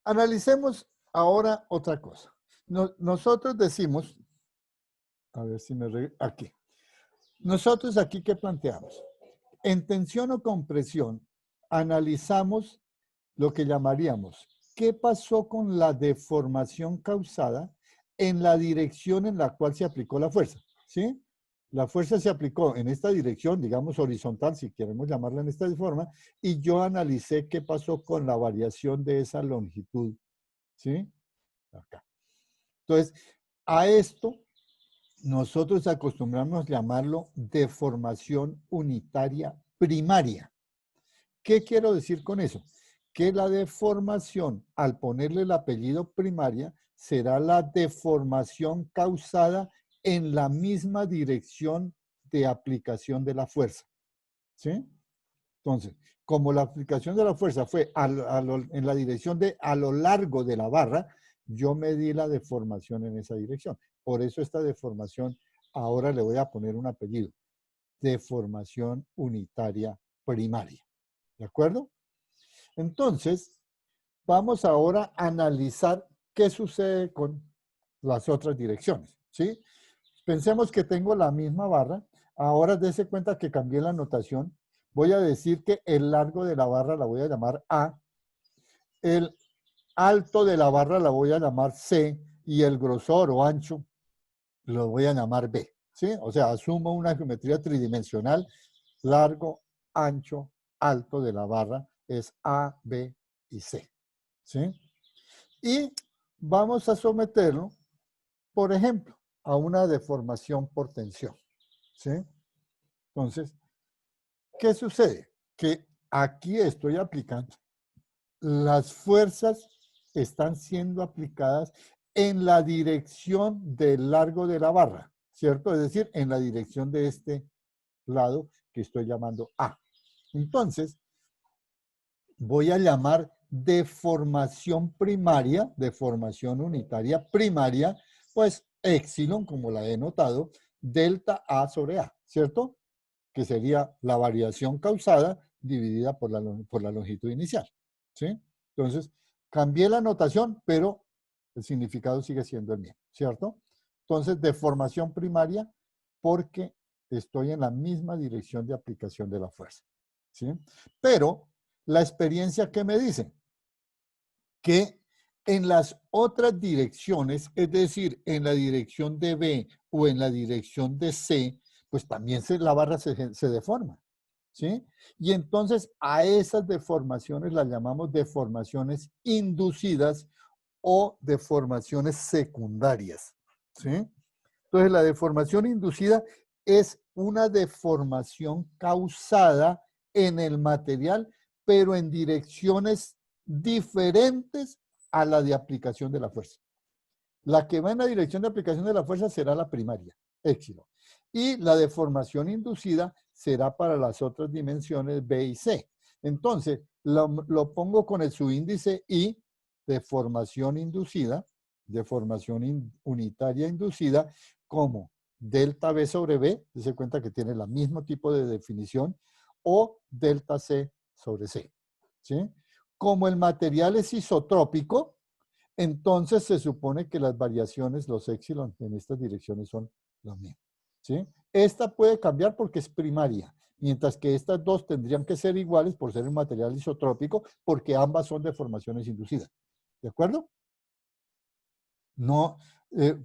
Analicemos ahora otra cosa. Nosotros decimos, a ver si aquí. Nosotros aquí, ¿qué planteamos? En tensión o compresión, analizamos lo que llamaríamos, ¿qué pasó con la deformación causada en la dirección en la cual se aplicó la fuerza, ¿sí? La fuerza se aplicó en esta dirección, digamos horizontal, si queremos llamarla en esta forma, y yo analicé qué pasó con la variación de esa longitud, ¿sí? Acá. Entonces, a esto nosotros acostumbramos llamarlo deformación unitaria primaria. ¿Qué quiero decir con eso? Que la deformación, al ponerle el apellido primaria, será la deformación causada en la misma dirección de aplicación de la fuerza, ¿sí? Entonces, como la aplicación de la fuerza fue en la dirección de a lo largo de la barra, yo medí la deformación en esa dirección. Por eso esta deformación, ahora le voy a poner un apellido. Deformación unitaria primaria. ¿De acuerdo? Entonces, vamos ahora a analizar qué sucede con las otras direcciones, ¿sí? Pensemos que tengo la misma barra. Ahora dése cuenta que cambié la notación. Voy a decir que el largo de la barra la voy a llamar A, el alto de la barra la voy a llamar C y el grosor o ancho lo voy a llamar B, ¿sí? O sea, asumo una geometría tridimensional, largo, ancho, alto de la barra es A, B y C, ¿sí? Y vamos a someterlo, por ejemplo, a una deformación por tensión, ¿sí? Entonces, ¿qué sucede? Que aquí estoy aplicando. Las fuerzas están siendo aplicadas en la dirección del largo de la barra, ¿cierto? Es decir, en la dirección de este lado que estoy llamando A. Entonces, voy a llamar deformación primaria, deformación unitaria primaria, pues épsilon, como la he notado, delta A sobre A, ¿cierto? Que sería la variación causada dividida por la longitud inicial, ¿sí? Entonces, cambié la notación, pero el significado sigue siendo el mismo, ¿cierto? Entonces, deformación primaria porque estoy en la misma dirección de aplicación de la fuerza, ¿sí? Pero la experiencia que me dice que en las otras direcciones, es decir, en la dirección de B o en la dirección de C, pues también la barra se deforma, ¿sí? Y entonces a esas deformaciones las llamamos deformaciones inducidas o deformaciones secundarias, ¿sí? Entonces la deformación inducida es una deformación causada en el material, pero en direcciones diferentes a la de aplicación de la fuerza. La que va en la dirección de aplicación de la fuerza será la primaria, épsilon. Y la deformación inducida será para las otras dimensiones B y C. Entonces, lo pongo con el subíndice I, deformación inducida, deformación unitaria inducida, como delta B sobre B, se cuenta que tiene el mismo tipo de definición, o delta C sobre C, ¿sí? Como el material es isotrópico, entonces se supone que las variaciones, los épsilon en estas direcciones son los mismos, ¿sí? Esta puede cambiar porque es primaria, mientras que estas dos tendrían que ser iguales por ser un material isotrópico, porque ambas son deformaciones inducidas. ¿De acuerdo? No,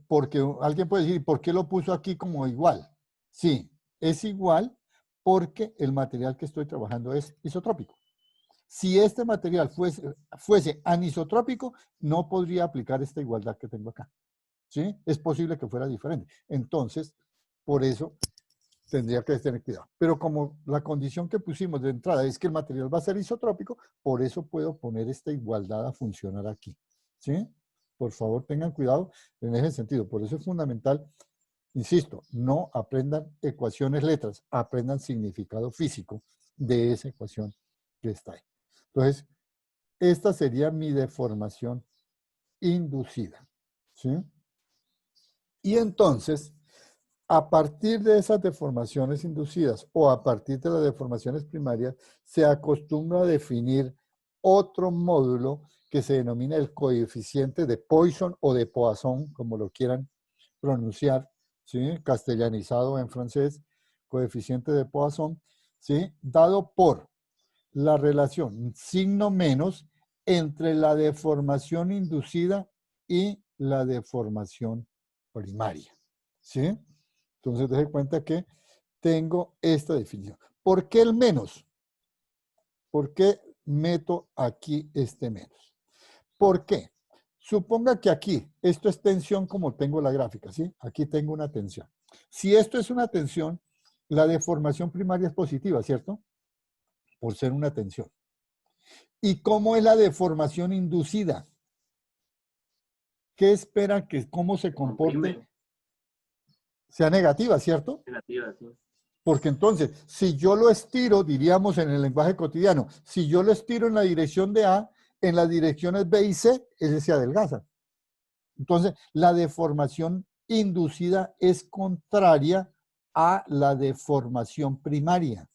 porque alguien puede decir, ¿por qué lo puso aquí como igual? Sí, es igual porque el material que estoy trabajando es isotrópico. Si este material fuese anisotrópico, no podría aplicar esta igualdad que tengo acá, ¿sí? Es posible que fuera diferente. Entonces, por eso tendría que tener cuidado. Pero como la condición que pusimos de entrada es que el material va a ser isotrópico, por eso puedo poner esta igualdad a funcionar aquí, ¿sí? Por favor, tengan cuidado en ese sentido. Por eso es fundamental, insisto, no aprendan ecuaciones letras, aprendan significado físico de esa ecuación que está ahí. Entonces, esta sería mi deformación inducida, ¿sí? Y entonces, a partir de esas deformaciones inducidas o a partir de las deformaciones primarias, se acostumbra a definir otro módulo que se denomina el coeficiente de Poisson o de Poisson, como lo quieran pronunciar, ¿sí? Castellanizado en francés, coeficiente de Poisson, ¿sí? Dado por la relación signo menos entre la deformación inducida y la deformación primaria. ¿Sí? Entonces, dése cuenta que tengo esta definición. ¿Por qué el menos? ¿Por qué meto aquí este menos? ¿Por qué? Suponga que aquí, esto es tensión como tengo la gráfica, ¿sí? Aquí tengo una tensión. Si esto es una tensión, la deformación primaria es positiva, ¿cierto? Por ser una tensión. ¿Y cómo es la deformación inducida? ¿Qué espera que cómo se comporte? Comprime. Sea negativa, ¿cierto? Negativa, sí. Porque entonces, si yo lo estiro, diríamos en el lenguaje cotidiano, si yo lo estiro en la dirección de A, en las direcciones B y C, ese se adelgaza. Entonces, la deformación inducida es contraria a la deformación primaria.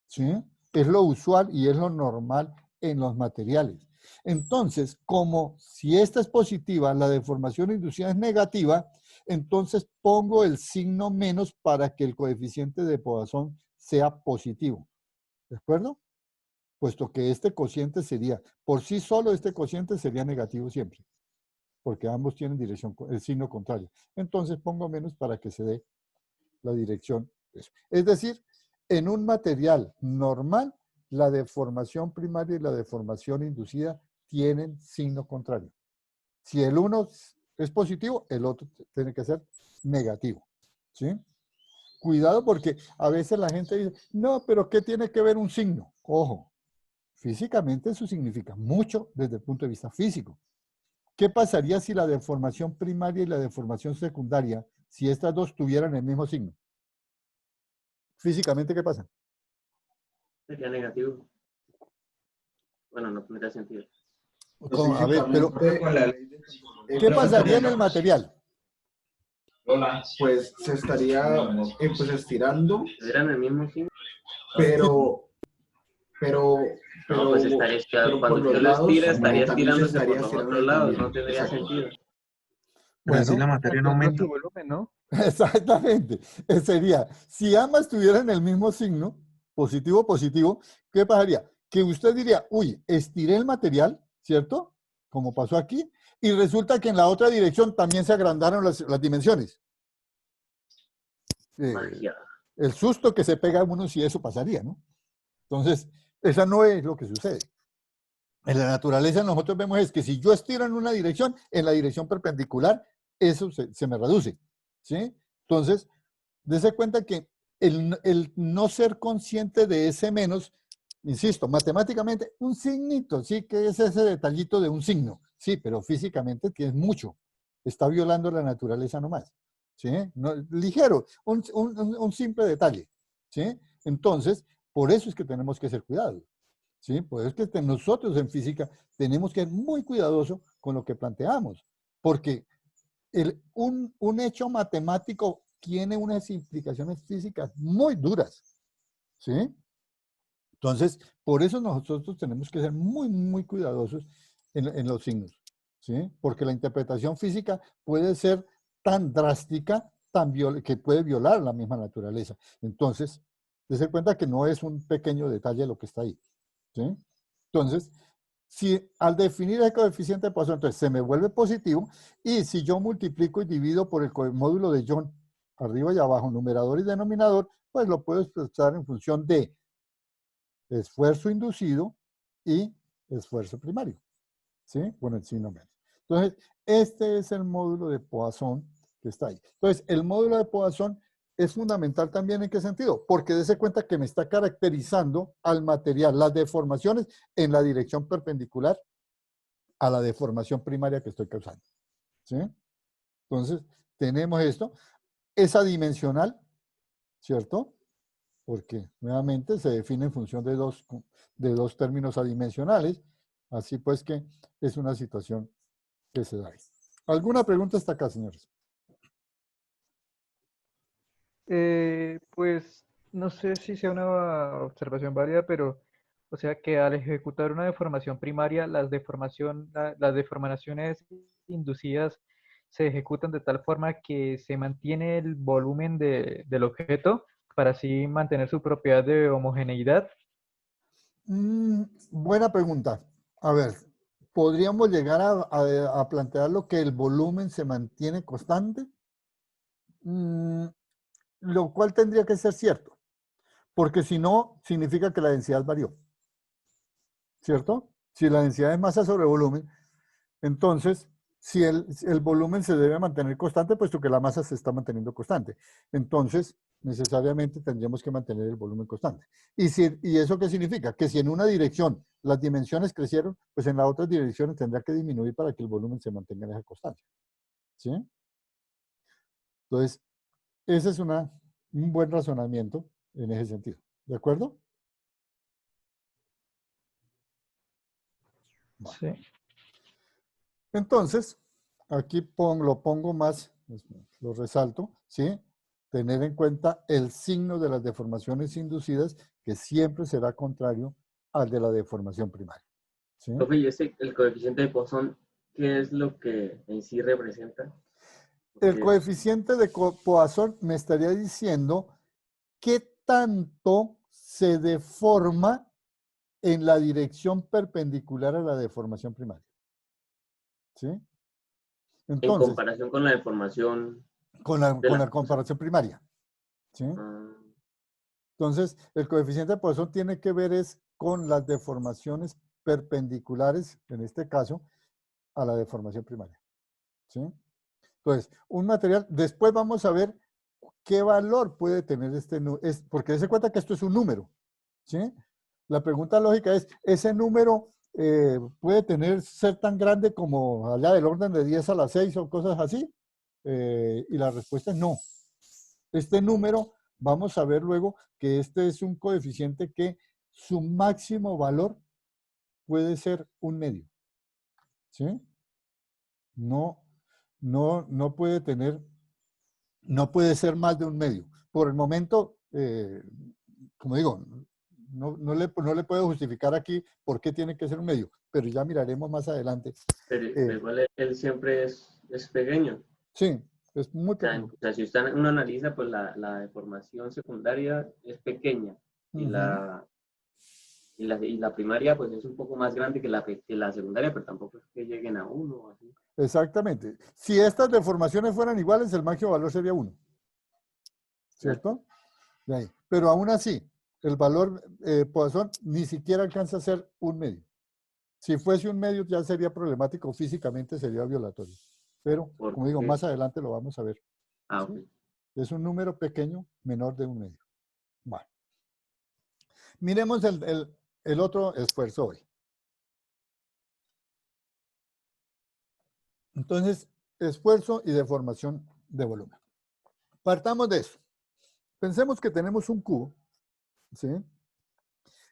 ¿Sí? Es lo usual y es lo normal en los materiales. Entonces, como si esta es positiva, la deformación inducida es negativa, entonces pongo el signo menos para que el coeficiente de Poisson sea positivo. ¿De acuerdo? Puesto que este cociente sería, por sí solo este cociente sería negativo siempre, porque ambos tienen dirección, el signo contrario. Entonces pongo menos para que se dé la dirección. Es decir, en un material normal, la deformación primaria y la deformación inducida tienen signo contrario. Si el uno es positivo, el otro tiene que ser negativo. ¿Sí? Cuidado porque a veces la gente dice, no, pero ¿qué tiene que ver un signo? Ojo, físicamente eso significa mucho desde el punto de vista físico. ¿Qué pasaría si la deformación primaria y la deformación secundaria, si estas dos tuvieran el mismo signo? Físicamente, ¿qué pasa? Sería negativo. Bueno, no tendría sentido. A ver, pero Con la ley de ¿qué pasaría en el material? Pues se estaría pues estirando, ¿Tuvieran el mismo signo? pero, No, pues estaría pero cuando por los usted lo lados estira, estaría también se estirándose por estaría los estirando otros lados, también. no tendría Exacto. sentido. Pero así Bueno, la materia no Aumenta aumenta. su volumen, ¿no? exactamente. Sería, si ambas tuvieran el mismo signo, positivo, positivo, ¿qué pasaría? Que usted diría, uy, estiré el material, ¿cierto? Como pasó aquí, y resulta que en la otra dirección también se agrandaron las dimensiones. Magia. El susto que se pega a uno si eso pasaría, ¿no? Entonces, esa no es lo que sucede. En la naturaleza nosotros vemos es que si yo estiro en una dirección, en la dirección perpendicular, eso se me reduce, ¿sí? Entonces, dése cuenta que el no ser consciente de ese menos, insisto, matemáticamente, un signito, sí, que es ese detallito de un signo, sí, pero físicamente tiene mucho. Está violando la naturaleza nomás, ¿sí? No, ligero, un simple detalle, ¿sí? Entonces, por eso es que tenemos que ser cuidados. ¿Sí? Pues es que nosotros en física tenemos que ser muy cuidadosos con lo que planteamos, porque un hecho matemático tiene unas implicaciones físicas muy duras. ¿Sí? Entonces, por eso nosotros tenemos que ser muy, muy cuidadosos en los signos. ¿Sí? Porque la interpretación física puede ser tan drástica que puede violar la misma naturaleza. Entonces, dése cuenta que no es un pequeño detalle lo que está ahí. ¿Sí? Entonces, si al definir el coeficiente de Poisson, entonces se me vuelve positivo, y si yo multiplico y divido por el módulo de Young, arriba y abajo, numerador y denominador, pues lo puedo expresar en función de esfuerzo inducido y esfuerzo primario, ¿sí? Con el signo menos. Entonces, este es el módulo de Poisson que está ahí. Entonces, el módulo de Poisson es fundamental también, ¿en qué sentido? Porque dése cuenta que me está caracterizando al material, las deformaciones en la dirección perpendicular a la deformación primaria que estoy causando. ¿Sí? Entonces, tenemos esto. Es adimensional, ¿cierto? Porque nuevamente se define en función de dos términos adimensionales. Así pues que es una situación que se da ahí. ¿Alguna pregunta hasta acá, señores? Pues no sé si sea una observación válida, pero o sea que al ejecutar una deformación primaria, las deformaciones inducidas se ejecutan de tal forma que se mantiene el volumen del objeto para así mantener su propiedad de homogeneidad. Buena pregunta. A ver, podríamos llegar a plantear lo que el volumen se mantiene constante, lo cual tendría que ser cierto, porque si no, significa que la densidad varió, ¿cierto? Si la densidad es masa sobre volumen, entonces, si el volumen se debe mantener constante, puesto que la masa se está manteniendo constante. Entonces, necesariamente tendríamos que mantener el volumen constante. ¿Y eso qué significa? Que si en una dirección las dimensiones crecieron, pues en las otras direcciones tendrá que disminuir para que el volumen se mantenga en esa constante. ¿Sí? Entonces, ese es un buen razonamiento en ese sentido. ¿De acuerdo? Bueno. Sí. Entonces, aquí lo pongo más, lo resalto, ¿sí? Tener en cuenta el signo de las deformaciones inducidas, que siempre será contrario al de la deformación primaria. ¿Sí? Profe, ¿y el coeficiente de Poisson, qué es lo que en sí representa? El coeficiente de Poisson me estaría diciendo qué tanto se deforma en la dirección perpendicular a la deformación primaria. ¿Sí? Entonces, en comparación con la deformación. Con la comparación primaria. ¿Sí? Entonces, el coeficiente de Poisson tiene que ver con las deformaciones perpendiculares, en este caso, a la deformación primaria. ¿Sí? Entonces, un material, después vamos a ver qué valor puede tener porque se cuenta que esto es un número. ¿Sí? La pregunta lógica es, ¿ese número puede ser tan grande como allá del orden de 10 a la 6 o cosas así? Y la respuesta es no. Este número, vamos a ver luego que este es un coeficiente que su máximo valor puede ser 1/2. ¿Sí? No puede ser más de 1/2. Por el momento, como digo, no le puedo justificar aquí por qué tiene que ser 1/2, pero ya miraremos más adelante. Pero igual él siempre es pequeño. Sí, es muy pequeño. O sea, si uno analiza, pues la deformación secundaria es pequeña y, la primaria pues es un poco más grande que la secundaria, pero tampoco es que lleguen a 1 o así. Exactamente. Si estas deformaciones fueran iguales, el máximo valor sería 1. ¿Cierto? De ahí. Pero aún así, el valor Poisson ni siquiera alcanza a ser 1/2. Si fuese 1/2 ya sería problemático, físicamente sería violatorio. Pero, como digo, más adelante lo vamos a ver. Ah, ¿sí? ok. Es un número pequeño, menor de 1/2. Bueno. Miremos el otro esfuerzo hoy. Entonces, esfuerzo y deformación de volumen. Partamos de eso. Pensemos que tenemos un cubo, ¿sí?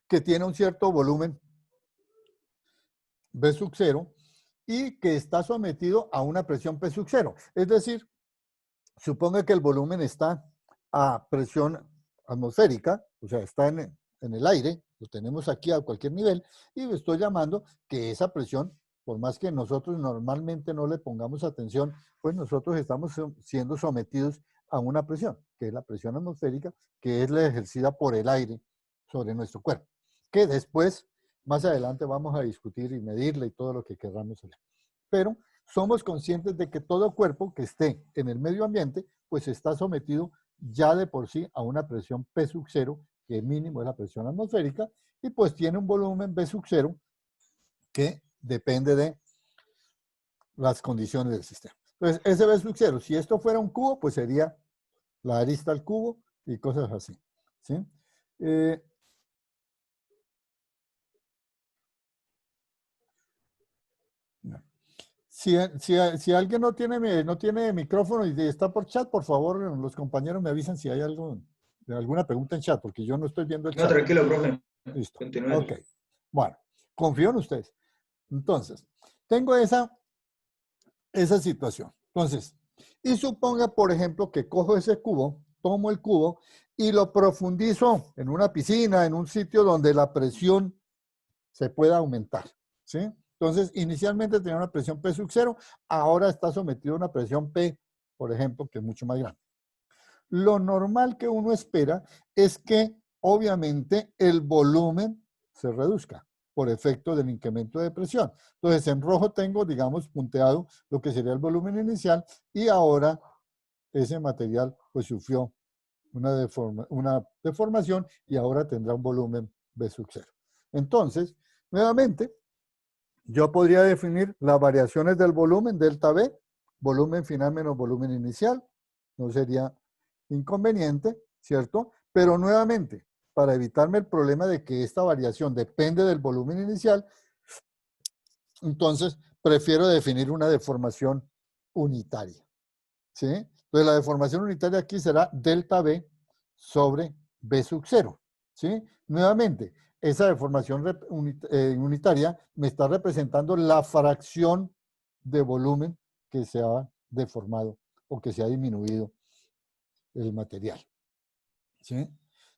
Que tiene un cierto volumen V sub 0 y que está sometido a una presión P sub 0. Es decir, suponga que el volumen está a presión atmosférica, o sea, está en el aire, lo tenemos aquí a cualquier nivel, y estoy llamando que esa presión, por más que nosotros normalmente no le pongamos atención, pues nosotros estamos siendo sometidos a una presión, que es la presión atmosférica, que es la ejercida por el aire sobre nuestro cuerpo, que después, más adelante, vamos a discutir y medirla y todo lo que queramos hacer. Pero somos conscientes de que todo cuerpo que esté en el medio ambiente, pues está sometido ya de por sí a una presión P sub 0, que mínimo es la presión atmosférica, y pues tiene un volumen V sub 0 que depende de las condiciones del sistema. Entonces, ese V sub 0, si esto fuera un cubo, pues sería la arista al cubo y cosas así. ¿Sí? Si alguien no tiene micrófono y está por chat, por favor, los compañeros me avisan si hay alguna pregunta en chat, porque yo no estoy viendo el chat. No, tranquilo, profe. Listo. Continúe. Ok. Bueno, confío en ustedes. Entonces, tengo esa situación. Entonces, y suponga, por ejemplo, que cojo ese cubo, tomo el cubo y lo profundizo en una piscina, en un sitio donde la presión se pueda aumentar. ¿Sí? Entonces, inicialmente tenía una presión P sub 0, ahora está sometido a una presión P, por ejemplo, que es mucho más grande. Lo normal que uno espera es que, obviamente, el volumen se reduzca. por efecto del incremento de presión. Entonces, en rojo tengo, digamos, punteado lo que sería el volumen inicial y ahora ese material pues sufrió una deformación y ahora tendrá un volumen B sub 0. Entonces, nuevamente, yo podría definir las variaciones del volumen, delta B, volumen final menos volumen inicial, no sería inconveniente, ¿cierto? Pero nuevamente, para evitarme el problema de que esta variación depende del volumen inicial, entonces prefiero definir una deformación unitaria, ¿sí? Entonces la deformación unitaria aquí será delta B sobre B sub 0, ¿sí? Nuevamente, esa deformación unitaria me está representando la fracción de volumen que se ha deformado o que se ha disminuido el material, ¿sí?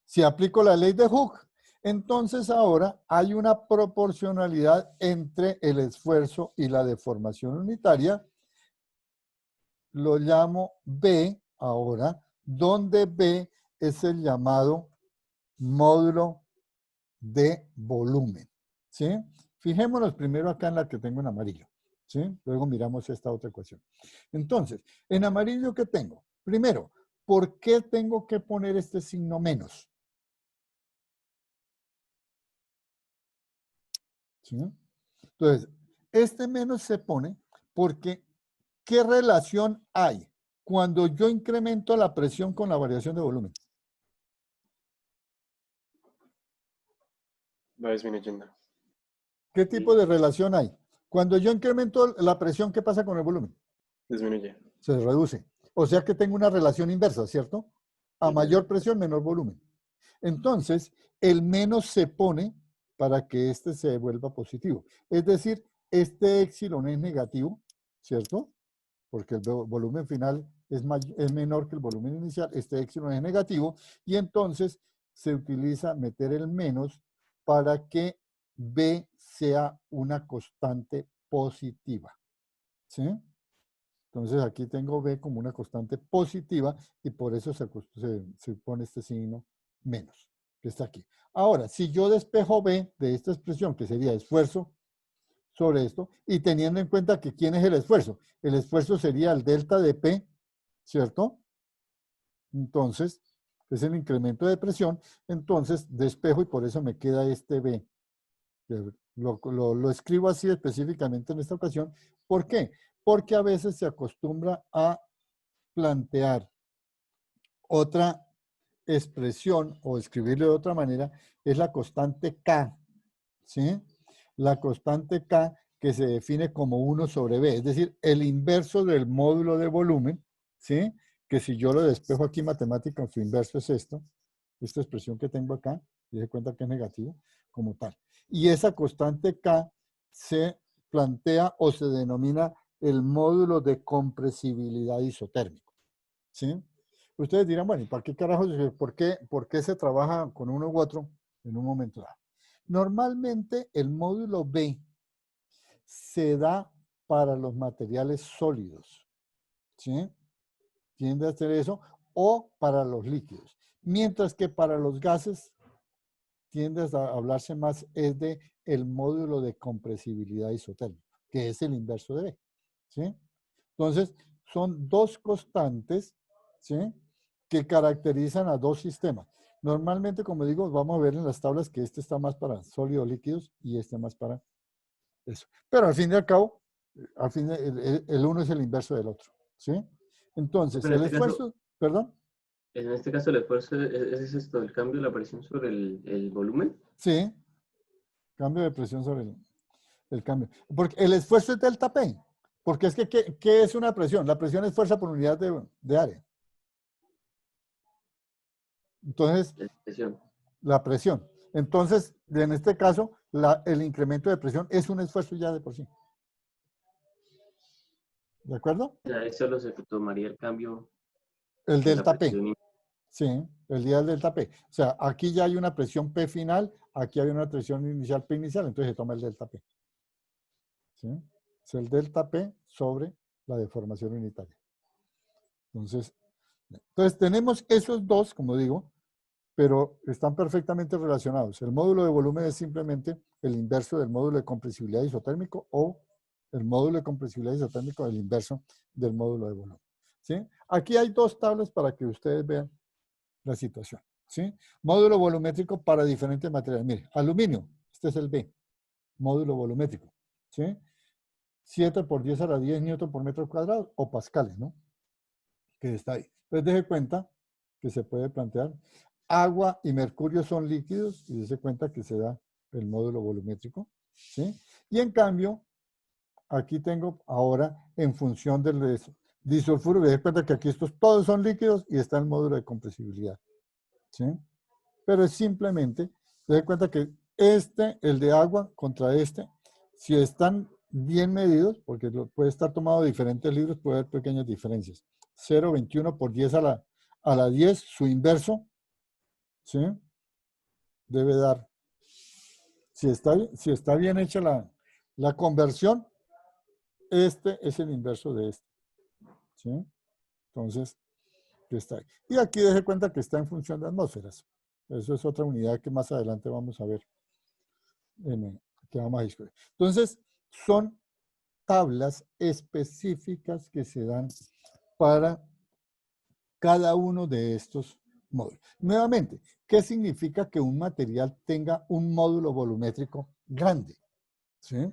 Si aplico la ley de Hooke, entonces ahora hay una proporcionalidad entre el esfuerzo y la deformación unitaria. Lo llamo B ahora, donde B es el llamado módulo de volumen, ¿sí? Fijémonos primero acá en la que tengo en amarillo, ¿sí? Luego miramos esta otra ecuación. Entonces, en amarillo, ¿qué tengo? Primero, ¿por qué tengo que poner este signo menos? ¿Sí? Entonces, este menos se pone porque ¿qué relación hay cuando yo incremento la presión con la variación de volumen? Va disminuyendo. ¿Qué tipo de relación hay? Cuando yo incremento la presión, ¿qué pasa con el volumen? Disminuye. Se reduce. O sea que tengo una relación inversa, ¿cierto? A mayor presión, menor volumen. Entonces, el menos se pone para que este se vuelva positivo. Es decir, este épsilon es negativo, ¿cierto? Porque el volumen final es menor que el volumen inicial, este épsilon es negativo, y entonces se utiliza meter el menos para que B sea una constante positiva, ¿sí? Entonces aquí tengo B como una constante positiva y por eso se pone este signo menos, que está aquí. Ahora, si yo despejo B de esta expresión, que sería esfuerzo sobre esto, y teniendo en cuenta que ¿quién es el esfuerzo? El esfuerzo sería el delta de P, ¿cierto? Entonces, es el incremento de presión, entonces despejo y por eso me queda este B. Lo escribo así específicamente en esta ocasión. ¿Por qué? Porque a veces se acostumbra a plantear otra expresión o escribirlo de otra manera, es la constante K, ¿sí? La constante K que se define como 1 sobre B, es decir, el inverso del módulo de volumen, ¿sí? Que si yo lo despejo aquí matemática, su inverso es esto, esta expresión que tengo acá, y se cuenta que es negativo, como tal. Y esa constante K se plantea o se denomina el módulo de compresibilidad isotérmico, ¿sí? Ustedes dirán, bueno, ¿y para qué carajos, por qué se trabaja con uno u otro en un momento dado? Normalmente el módulo B se da para los materiales sólidos, ¿sí? Tiende a hacer eso, o para los líquidos. Mientras que para los gases tiende a hablarse más es de el módulo de compresibilidad isotérmica, que es el inverso de B, ¿sí? Entonces, son dos constantes, ¿sí? Que caracterizan a dos sistemas. Normalmente, como digo, vamos a ver en las tablas que este está más para sólidos líquidos y este más para eso. Pero al fin y al cabo, el uno es el inverso del otro, ¿sí? Entonces, Pero en el este caso, esfuerzo, perdón, en este caso el esfuerzo es esto, el cambio de la presión sobre el volumen. sí, cambio de presión sobre el cambio. Porque el esfuerzo es delta P. Porque es que, ¿qué es una presión? La presión es fuerza por unidad de área. Entonces, La presión. la presión. Entonces, en este caso, el incremento de presión es un esfuerzo ya de por sí. ¿De acuerdo? Ya ahí solo se tomaría el cambio El en la delta P. presión. Sí, el día del delta P. O sea, aquí ya hay una presión P final, aquí hay una presión inicial P inicial, entonces se toma el delta P. ¿Sí? Es el delta P sobre la deformación unitaria. Entonces tenemos esos dos, como digo, pero están perfectamente relacionados. El módulo de volumen es simplemente el inverso del módulo de compresibilidad isotérmico o el módulo de compresibilidad isotérmico el inverso del módulo de volumen. ¿Sí? Aquí hay dos tablas para que ustedes vean la situación. ¿Sí? Módulo volumétrico para diferentes materiales. Mire, aluminio, este es el B, módulo volumétrico. ¿Sí? 7 por 10 a la 10 newton por metro cuadrado o pascales, ¿no? Que está ahí. Entonces, deje cuenta que se puede plantear. Agua y mercurio son líquidos y se cuenta que se da el módulo volumétrico. ¿Sí? Y en cambio, aquí tengo ahora en función del disulfuro, me doy cuenta que aquí estos todos son líquidos y está el módulo de compresibilidad. ¿Sí? Pero es simplemente, se da cuenta que el de agua contra si están bien medidos, porque puede estar tomado de diferentes libros, puede haber pequeñas diferencias. 0,21 por 10 a la 10, su inverso, ¿sí? Debe dar. Si está bien hecha la conversión, este es el inverso de este. ¿Sí? Entonces, que está ahí. Y aquí deje cuenta que está en función de atmósferas. Eso es otra unidad que más adelante vamos a ver, que vamos a discutir. Entonces, son tablas específicas que se dan para cada uno de estos módulos. Nuevamente, ¿qué significa que un material tenga un módulo volumétrico grande? ¿Sí?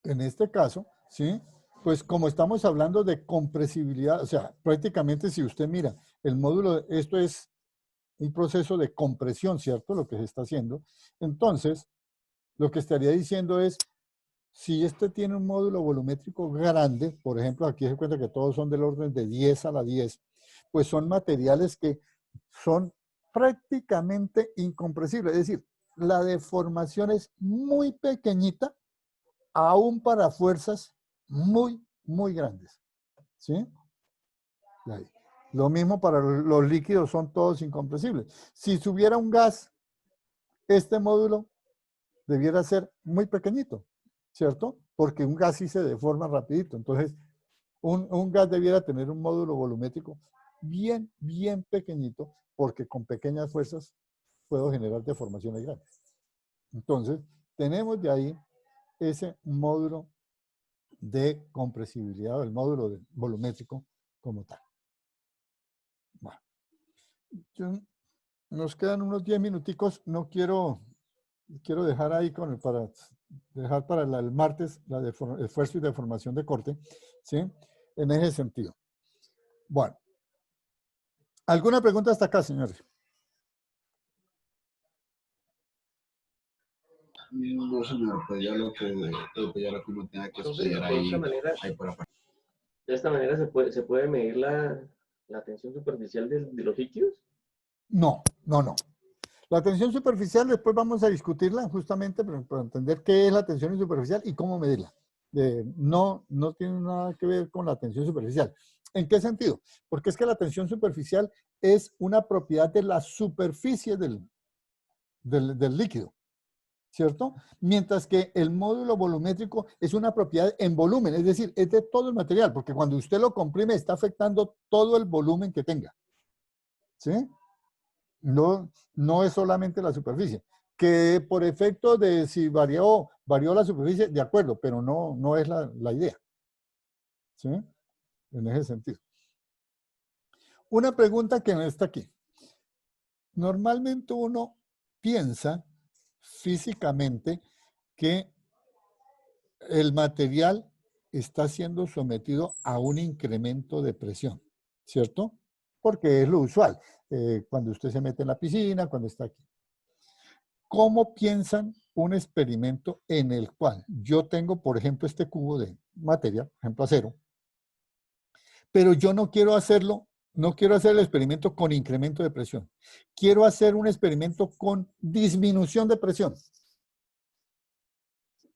En este caso, ¿sí? Pues como estamos hablando de compresibilidad, o sea, prácticamente si usted mira, el módulo, esto es un proceso de compresión, ¿cierto? Lo que se está haciendo. Entonces, lo que estaría diciendo es, si este tiene un módulo volumétrico grande, por ejemplo, aquí se cuenta que todos son del orden de 10 a la 10, pues son materiales que son prácticamente incompresibles. Es decir, la deformación es muy pequeñita, aún para fuerzas muy, muy grandes. ¿Sí? Y ahí. Lo mismo para los líquidos, son todos incompresibles. Si hubiera un gas, este módulo debiera ser muy pequeñito, ¿cierto? Porque un gas sí se deforma rapidito. Entonces, un gas debiera tener un módulo volumétrico bien, bien pequeñito, porque con pequeñas fuerzas puedo generar deformaciones grandes. Entonces, tenemos de ahí ese módulo de compresibilidad o el módulo volumétrico como tal. Bueno, nos quedan unos 10 minuticos. Quiero dejar ahí para dejar para el martes esfuerzo y deformación de corte, ¿sí? En ese sentido. Bueno, ¿alguna pregunta hasta acá, señores? No, señor, pues ya lo que uno tenga que Entonces, estudiar ahí por aparte. de esta manera se puede medir la tensión superficial de los líquidos. No. La tensión superficial después vamos a discutirla justamente para entender qué es la tensión superficial y cómo medirla. No tiene nada que ver con la tensión superficial. ¿En qué sentido? Porque es que la tensión superficial es una propiedad de la superficie del líquido, ¿cierto? Mientras que el módulo volumétrico es una propiedad en volumen, es decir, es de todo el material, porque cuando usted lo comprime está afectando todo el volumen que tenga, ¿sí? No es solamente la superficie, que por efecto de si varió la superficie, de acuerdo, pero no es la idea, ¿sí? En ese sentido. Una pregunta que no está aquí. Normalmente uno piensa físicamente que el material está siendo sometido a un incremento de presión, ¿cierto? Porque es lo usual, cuando usted se mete en la piscina, cuando está aquí. ¿Cómo piensan un experimento en el cual yo tengo, por ejemplo, este cubo de materia, por ejemplo, acero, pero yo no quiero hacer el experimento con incremento de presión. Quiero hacer un experimento con disminución de presión.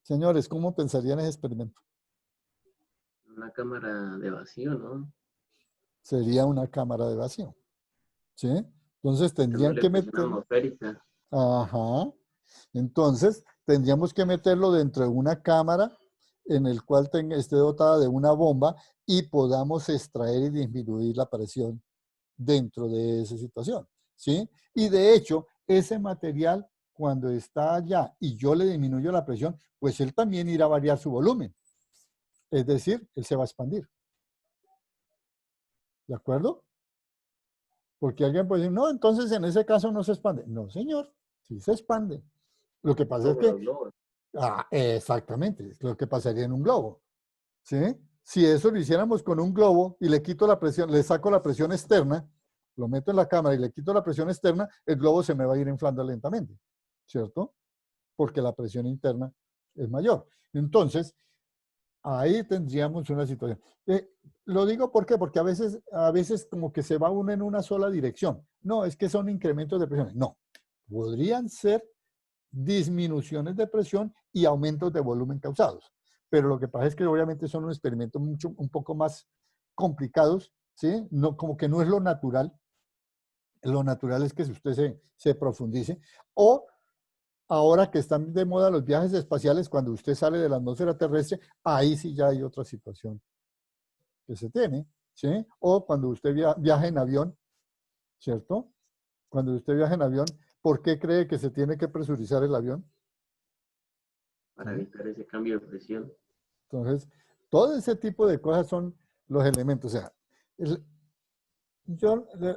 Señores, ¿cómo pensarían ese experimento? Una cámara de vacío, ¿no? Sería una cámara de vacío, ¿sí? Entonces tendrían que Presión meter... atmosférica. Ajá. Entonces tendríamos que meterlo dentro de una cámara en el cual esté dotada de una bomba y podamos extraer y disminuir la presión dentro de esa situación, ¿sí? Y de hecho, ese material, cuando está allá y yo le disminuyo la presión, pues él también irá a variar su volumen. Es decir, él se va a expandir. ¿De acuerdo? Porque alguien puede decir, no, entonces en ese caso no se expande. No, señor, sí se expande. Lo que pasa es Como que, los globos. exactamente, es lo que pasaría en un globo. ¿Sí? Si eso lo hiciéramos con un globo y le quito la presión, le saco la presión externa, lo meto en la cámara y le quito la presión externa, el globo se me va a ir inflando lentamente, ¿cierto? Porque la presión interna es mayor. Entonces, ahí tendríamos una situación. Lo digo ¿por qué? Porque a veces como que se va uno en una sola dirección. No, es que son incrementos de presión. No, podrían ser disminuciones de presión y aumentos de volumen causados. Pero lo que pasa es que obviamente son un experimento un poco más complicados, ¿sí? No, como que no es lo natural. Lo natural es que si usted se profundice. O ahora que están de moda los viajes espaciales, cuando usted sale de la atmósfera terrestre, ahí sí ya hay otra situación que se tiene, ¿sí? O cuando usted viaja en avión, ¿cierto? Cuando usted viaja en avión, ¿por qué cree que se tiene que presurizar el avión? Para ¿Sí? evitar ese cambio de presión. Entonces, todo ese tipo de cosas son los elementos. O sea,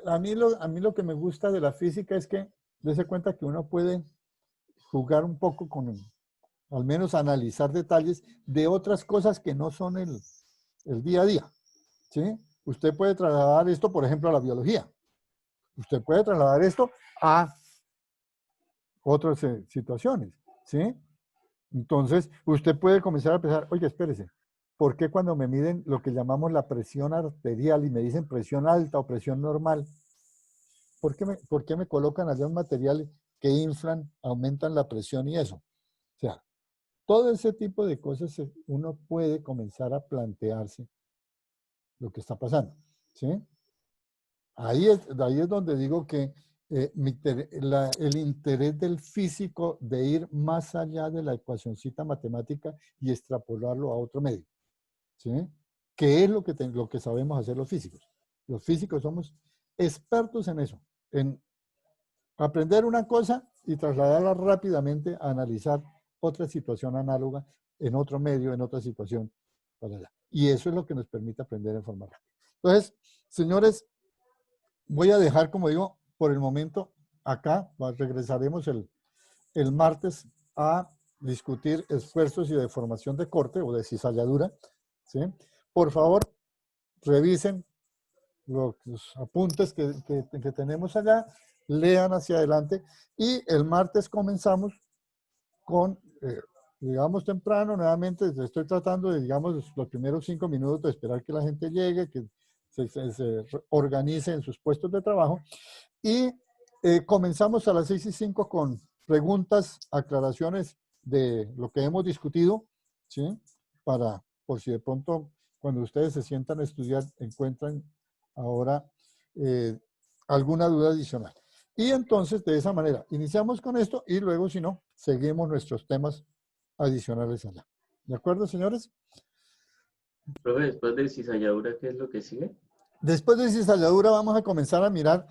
a mí lo que me gusta de la física es que dése cuenta que uno puede jugar un poco con, al menos analizar detalles de otras cosas que no son el día a día. ¿Sí? Usted puede trasladar esto, por ejemplo, a la biología. Usted puede trasladar esto a otras situaciones. ¿Sí? Entonces, usted puede comenzar a pensar, oye, espérese, ¿por qué cuando me miden lo que llamamos la presión arterial y me dicen presión alta o presión normal, ¿por qué me colocan allá un material que inflan, aumentan la presión y eso? O sea, todo ese tipo de cosas uno puede comenzar a plantearse lo que está pasando, ¿sí? Ahí es donde digo que el interés del físico de ir más allá de la ecuacioncita matemática y extrapolarlo a otro medio, ¿sí? ¿Qué es lo que sabemos hacer los físicos? Los físicos somos expertos en eso, en aprender una cosa y trasladarla rápidamente a analizar otra situación análoga en otro medio, en otra situación. Para allá. Y eso es lo que nos permite aprender en forma rápida. Entonces, señores, voy a dejar, como digo, por el momento acá. Regresaremos el martes a discutir esfuerzos y deformación de corte o de cizalladura. ¿Sí? Por favor, revisen los apuntes que tenemos allá, lean hacia adelante y el martes comenzamos con, digamos, temprano, nuevamente estoy tratando de, digamos, los primeros 5 minutos de esperar que la gente llegue, que se organice en sus puestos de trabajo y comenzamos a las 6:05 con preguntas, aclaraciones de lo que hemos discutido, ¿sí? Por si de pronto cuando ustedes se sientan a estudiar encuentran ahora alguna duda adicional. Y entonces, de esa manera, iniciamos con esto y luego, si no, seguimos nuestros temas adicionales allá. ¿De acuerdo, señores? Profe, después de cizalladura, ¿qué es lo que sigue? Después de cizalladura vamos a comenzar a mirar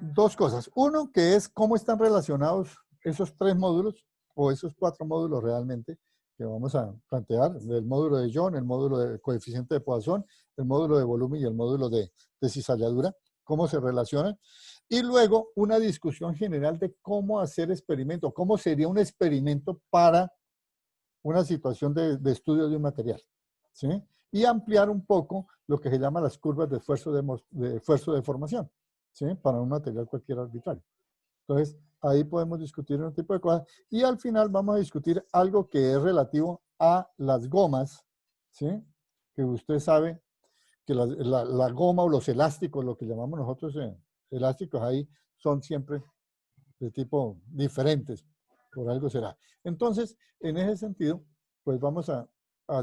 dos cosas. Uno, que es cómo están relacionados esos 3 módulos o esos 4 módulos realmente que vamos a plantear, el módulo de Yohn, el módulo de coeficiente de Poisson, el módulo de volumen y el módulo de cizalladura, cómo se relacionan. Y luego una discusión general de cómo hacer experimento, cómo sería un experimento para una situación de estudio de un material, ¿sí? Y ampliar un poco lo que se llama las curvas de esfuerzo de deformación, ¿sí? Para un material cualquiera arbitrario. Entonces, ahí podemos discutir un tipo de cosas. Y al final vamos a discutir algo que es relativo a las gomas, ¿sí? Que usted sabe que la goma o los elásticos, lo que llamamos nosotros elásticos, ahí son siempre de tipo diferentes, por algo será. Entonces, en ese sentido, pues vamos a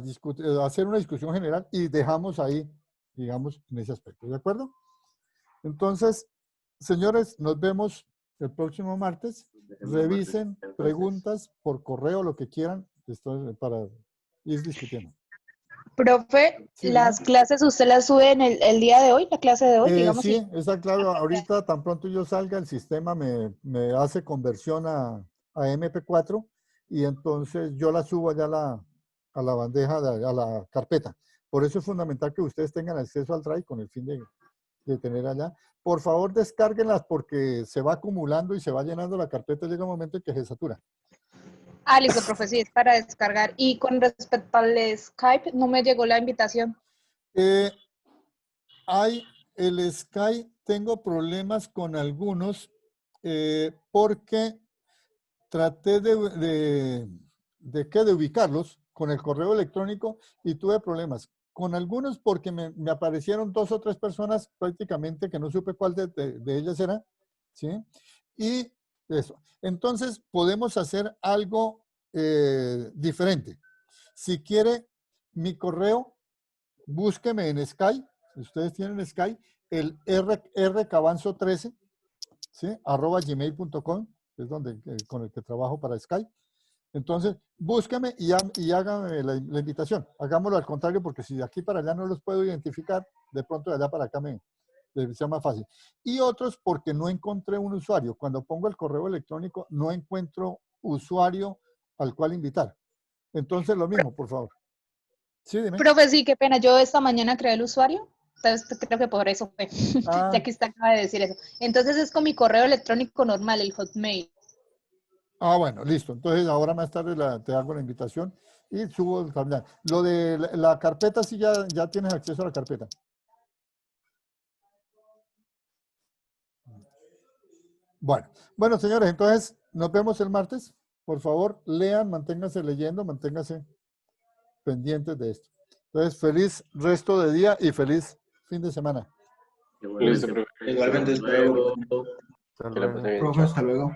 discutir, a hacer una discusión general y dejamos ahí, digamos, en ese aspecto, ¿de acuerdo? Entonces, señores, nos vemos el próximo martes. Revisen preguntas por correo, lo que quieran, para ir discutiendo. Profe, Sí, ¿las dime. clases usted las sube en el día de hoy? ¿La clase de hoy? Digamos, Sí, sí. está claro. Ahorita, tan pronto yo salga, el sistema me hace conversión a MP4 y entonces yo la subo allá a la bandeja, a la carpeta. Por eso es fundamental que ustedes tengan acceso al Drive con el fin de tener allá. Por favor, descárguenlas porque se va acumulando y se va llenando la carpeta. Llega un momento en que se satura. Ah, listo, profe, sí, es para descargar. Y con respecto al Skype, no me llegó la invitación. Eh, el Skype, tengo problemas con algunos porque traté de ubicarlos con el correo electrónico y tuve problemas. Con algunos porque me aparecieron 2 o 3 personas prácticamente que no supe cuál de ellas era, ¿sí? Y eso. Entonces podemos hacer algo diferente. Si quiere mi correo, búsqueme en Skype. Si ustedes tienen Skype, el rcabanzo13, ¿sí? @gmail.com, que es con el que trabajo para Skype. Entonces, búsqueme y hágame la invitación. Hagámoslo al contrario, porque si de aquí para allá no los puedo identificar, de pronto de allá para acá me sea más fácil. Y otros porque no encontré un usuario. Cuando pongo el correo electrónico, no encuentro usuario al cual invitar. Entonces, lo mismo, por favor. Sí, dime. Profe, sí, qué pena. Yo esta mañana creé el usuario. Entonces creo que por eso fue. Ya Ah, que usted acaba de decir eso. Entonces es con mi correo electrónico normal, el Hotmail. bueno, listo. Entonces, ahora más tarde te hago la invitación y subo el tablero. Lo de la carpeta, sí, ya tienes acceso a la carpeta. Bueno, señores, entonces nos vemos el martes. Por favor, lean, manténganse leyendo, manténganse pendientes de esto. Entonces, feliz resto de día y feliz fin de semana. Igualmente, Listo, profe. Igualmente, Hasta hasta luego. luego. Hasta que la luego. pase bien, Profe, chao. hasta luego.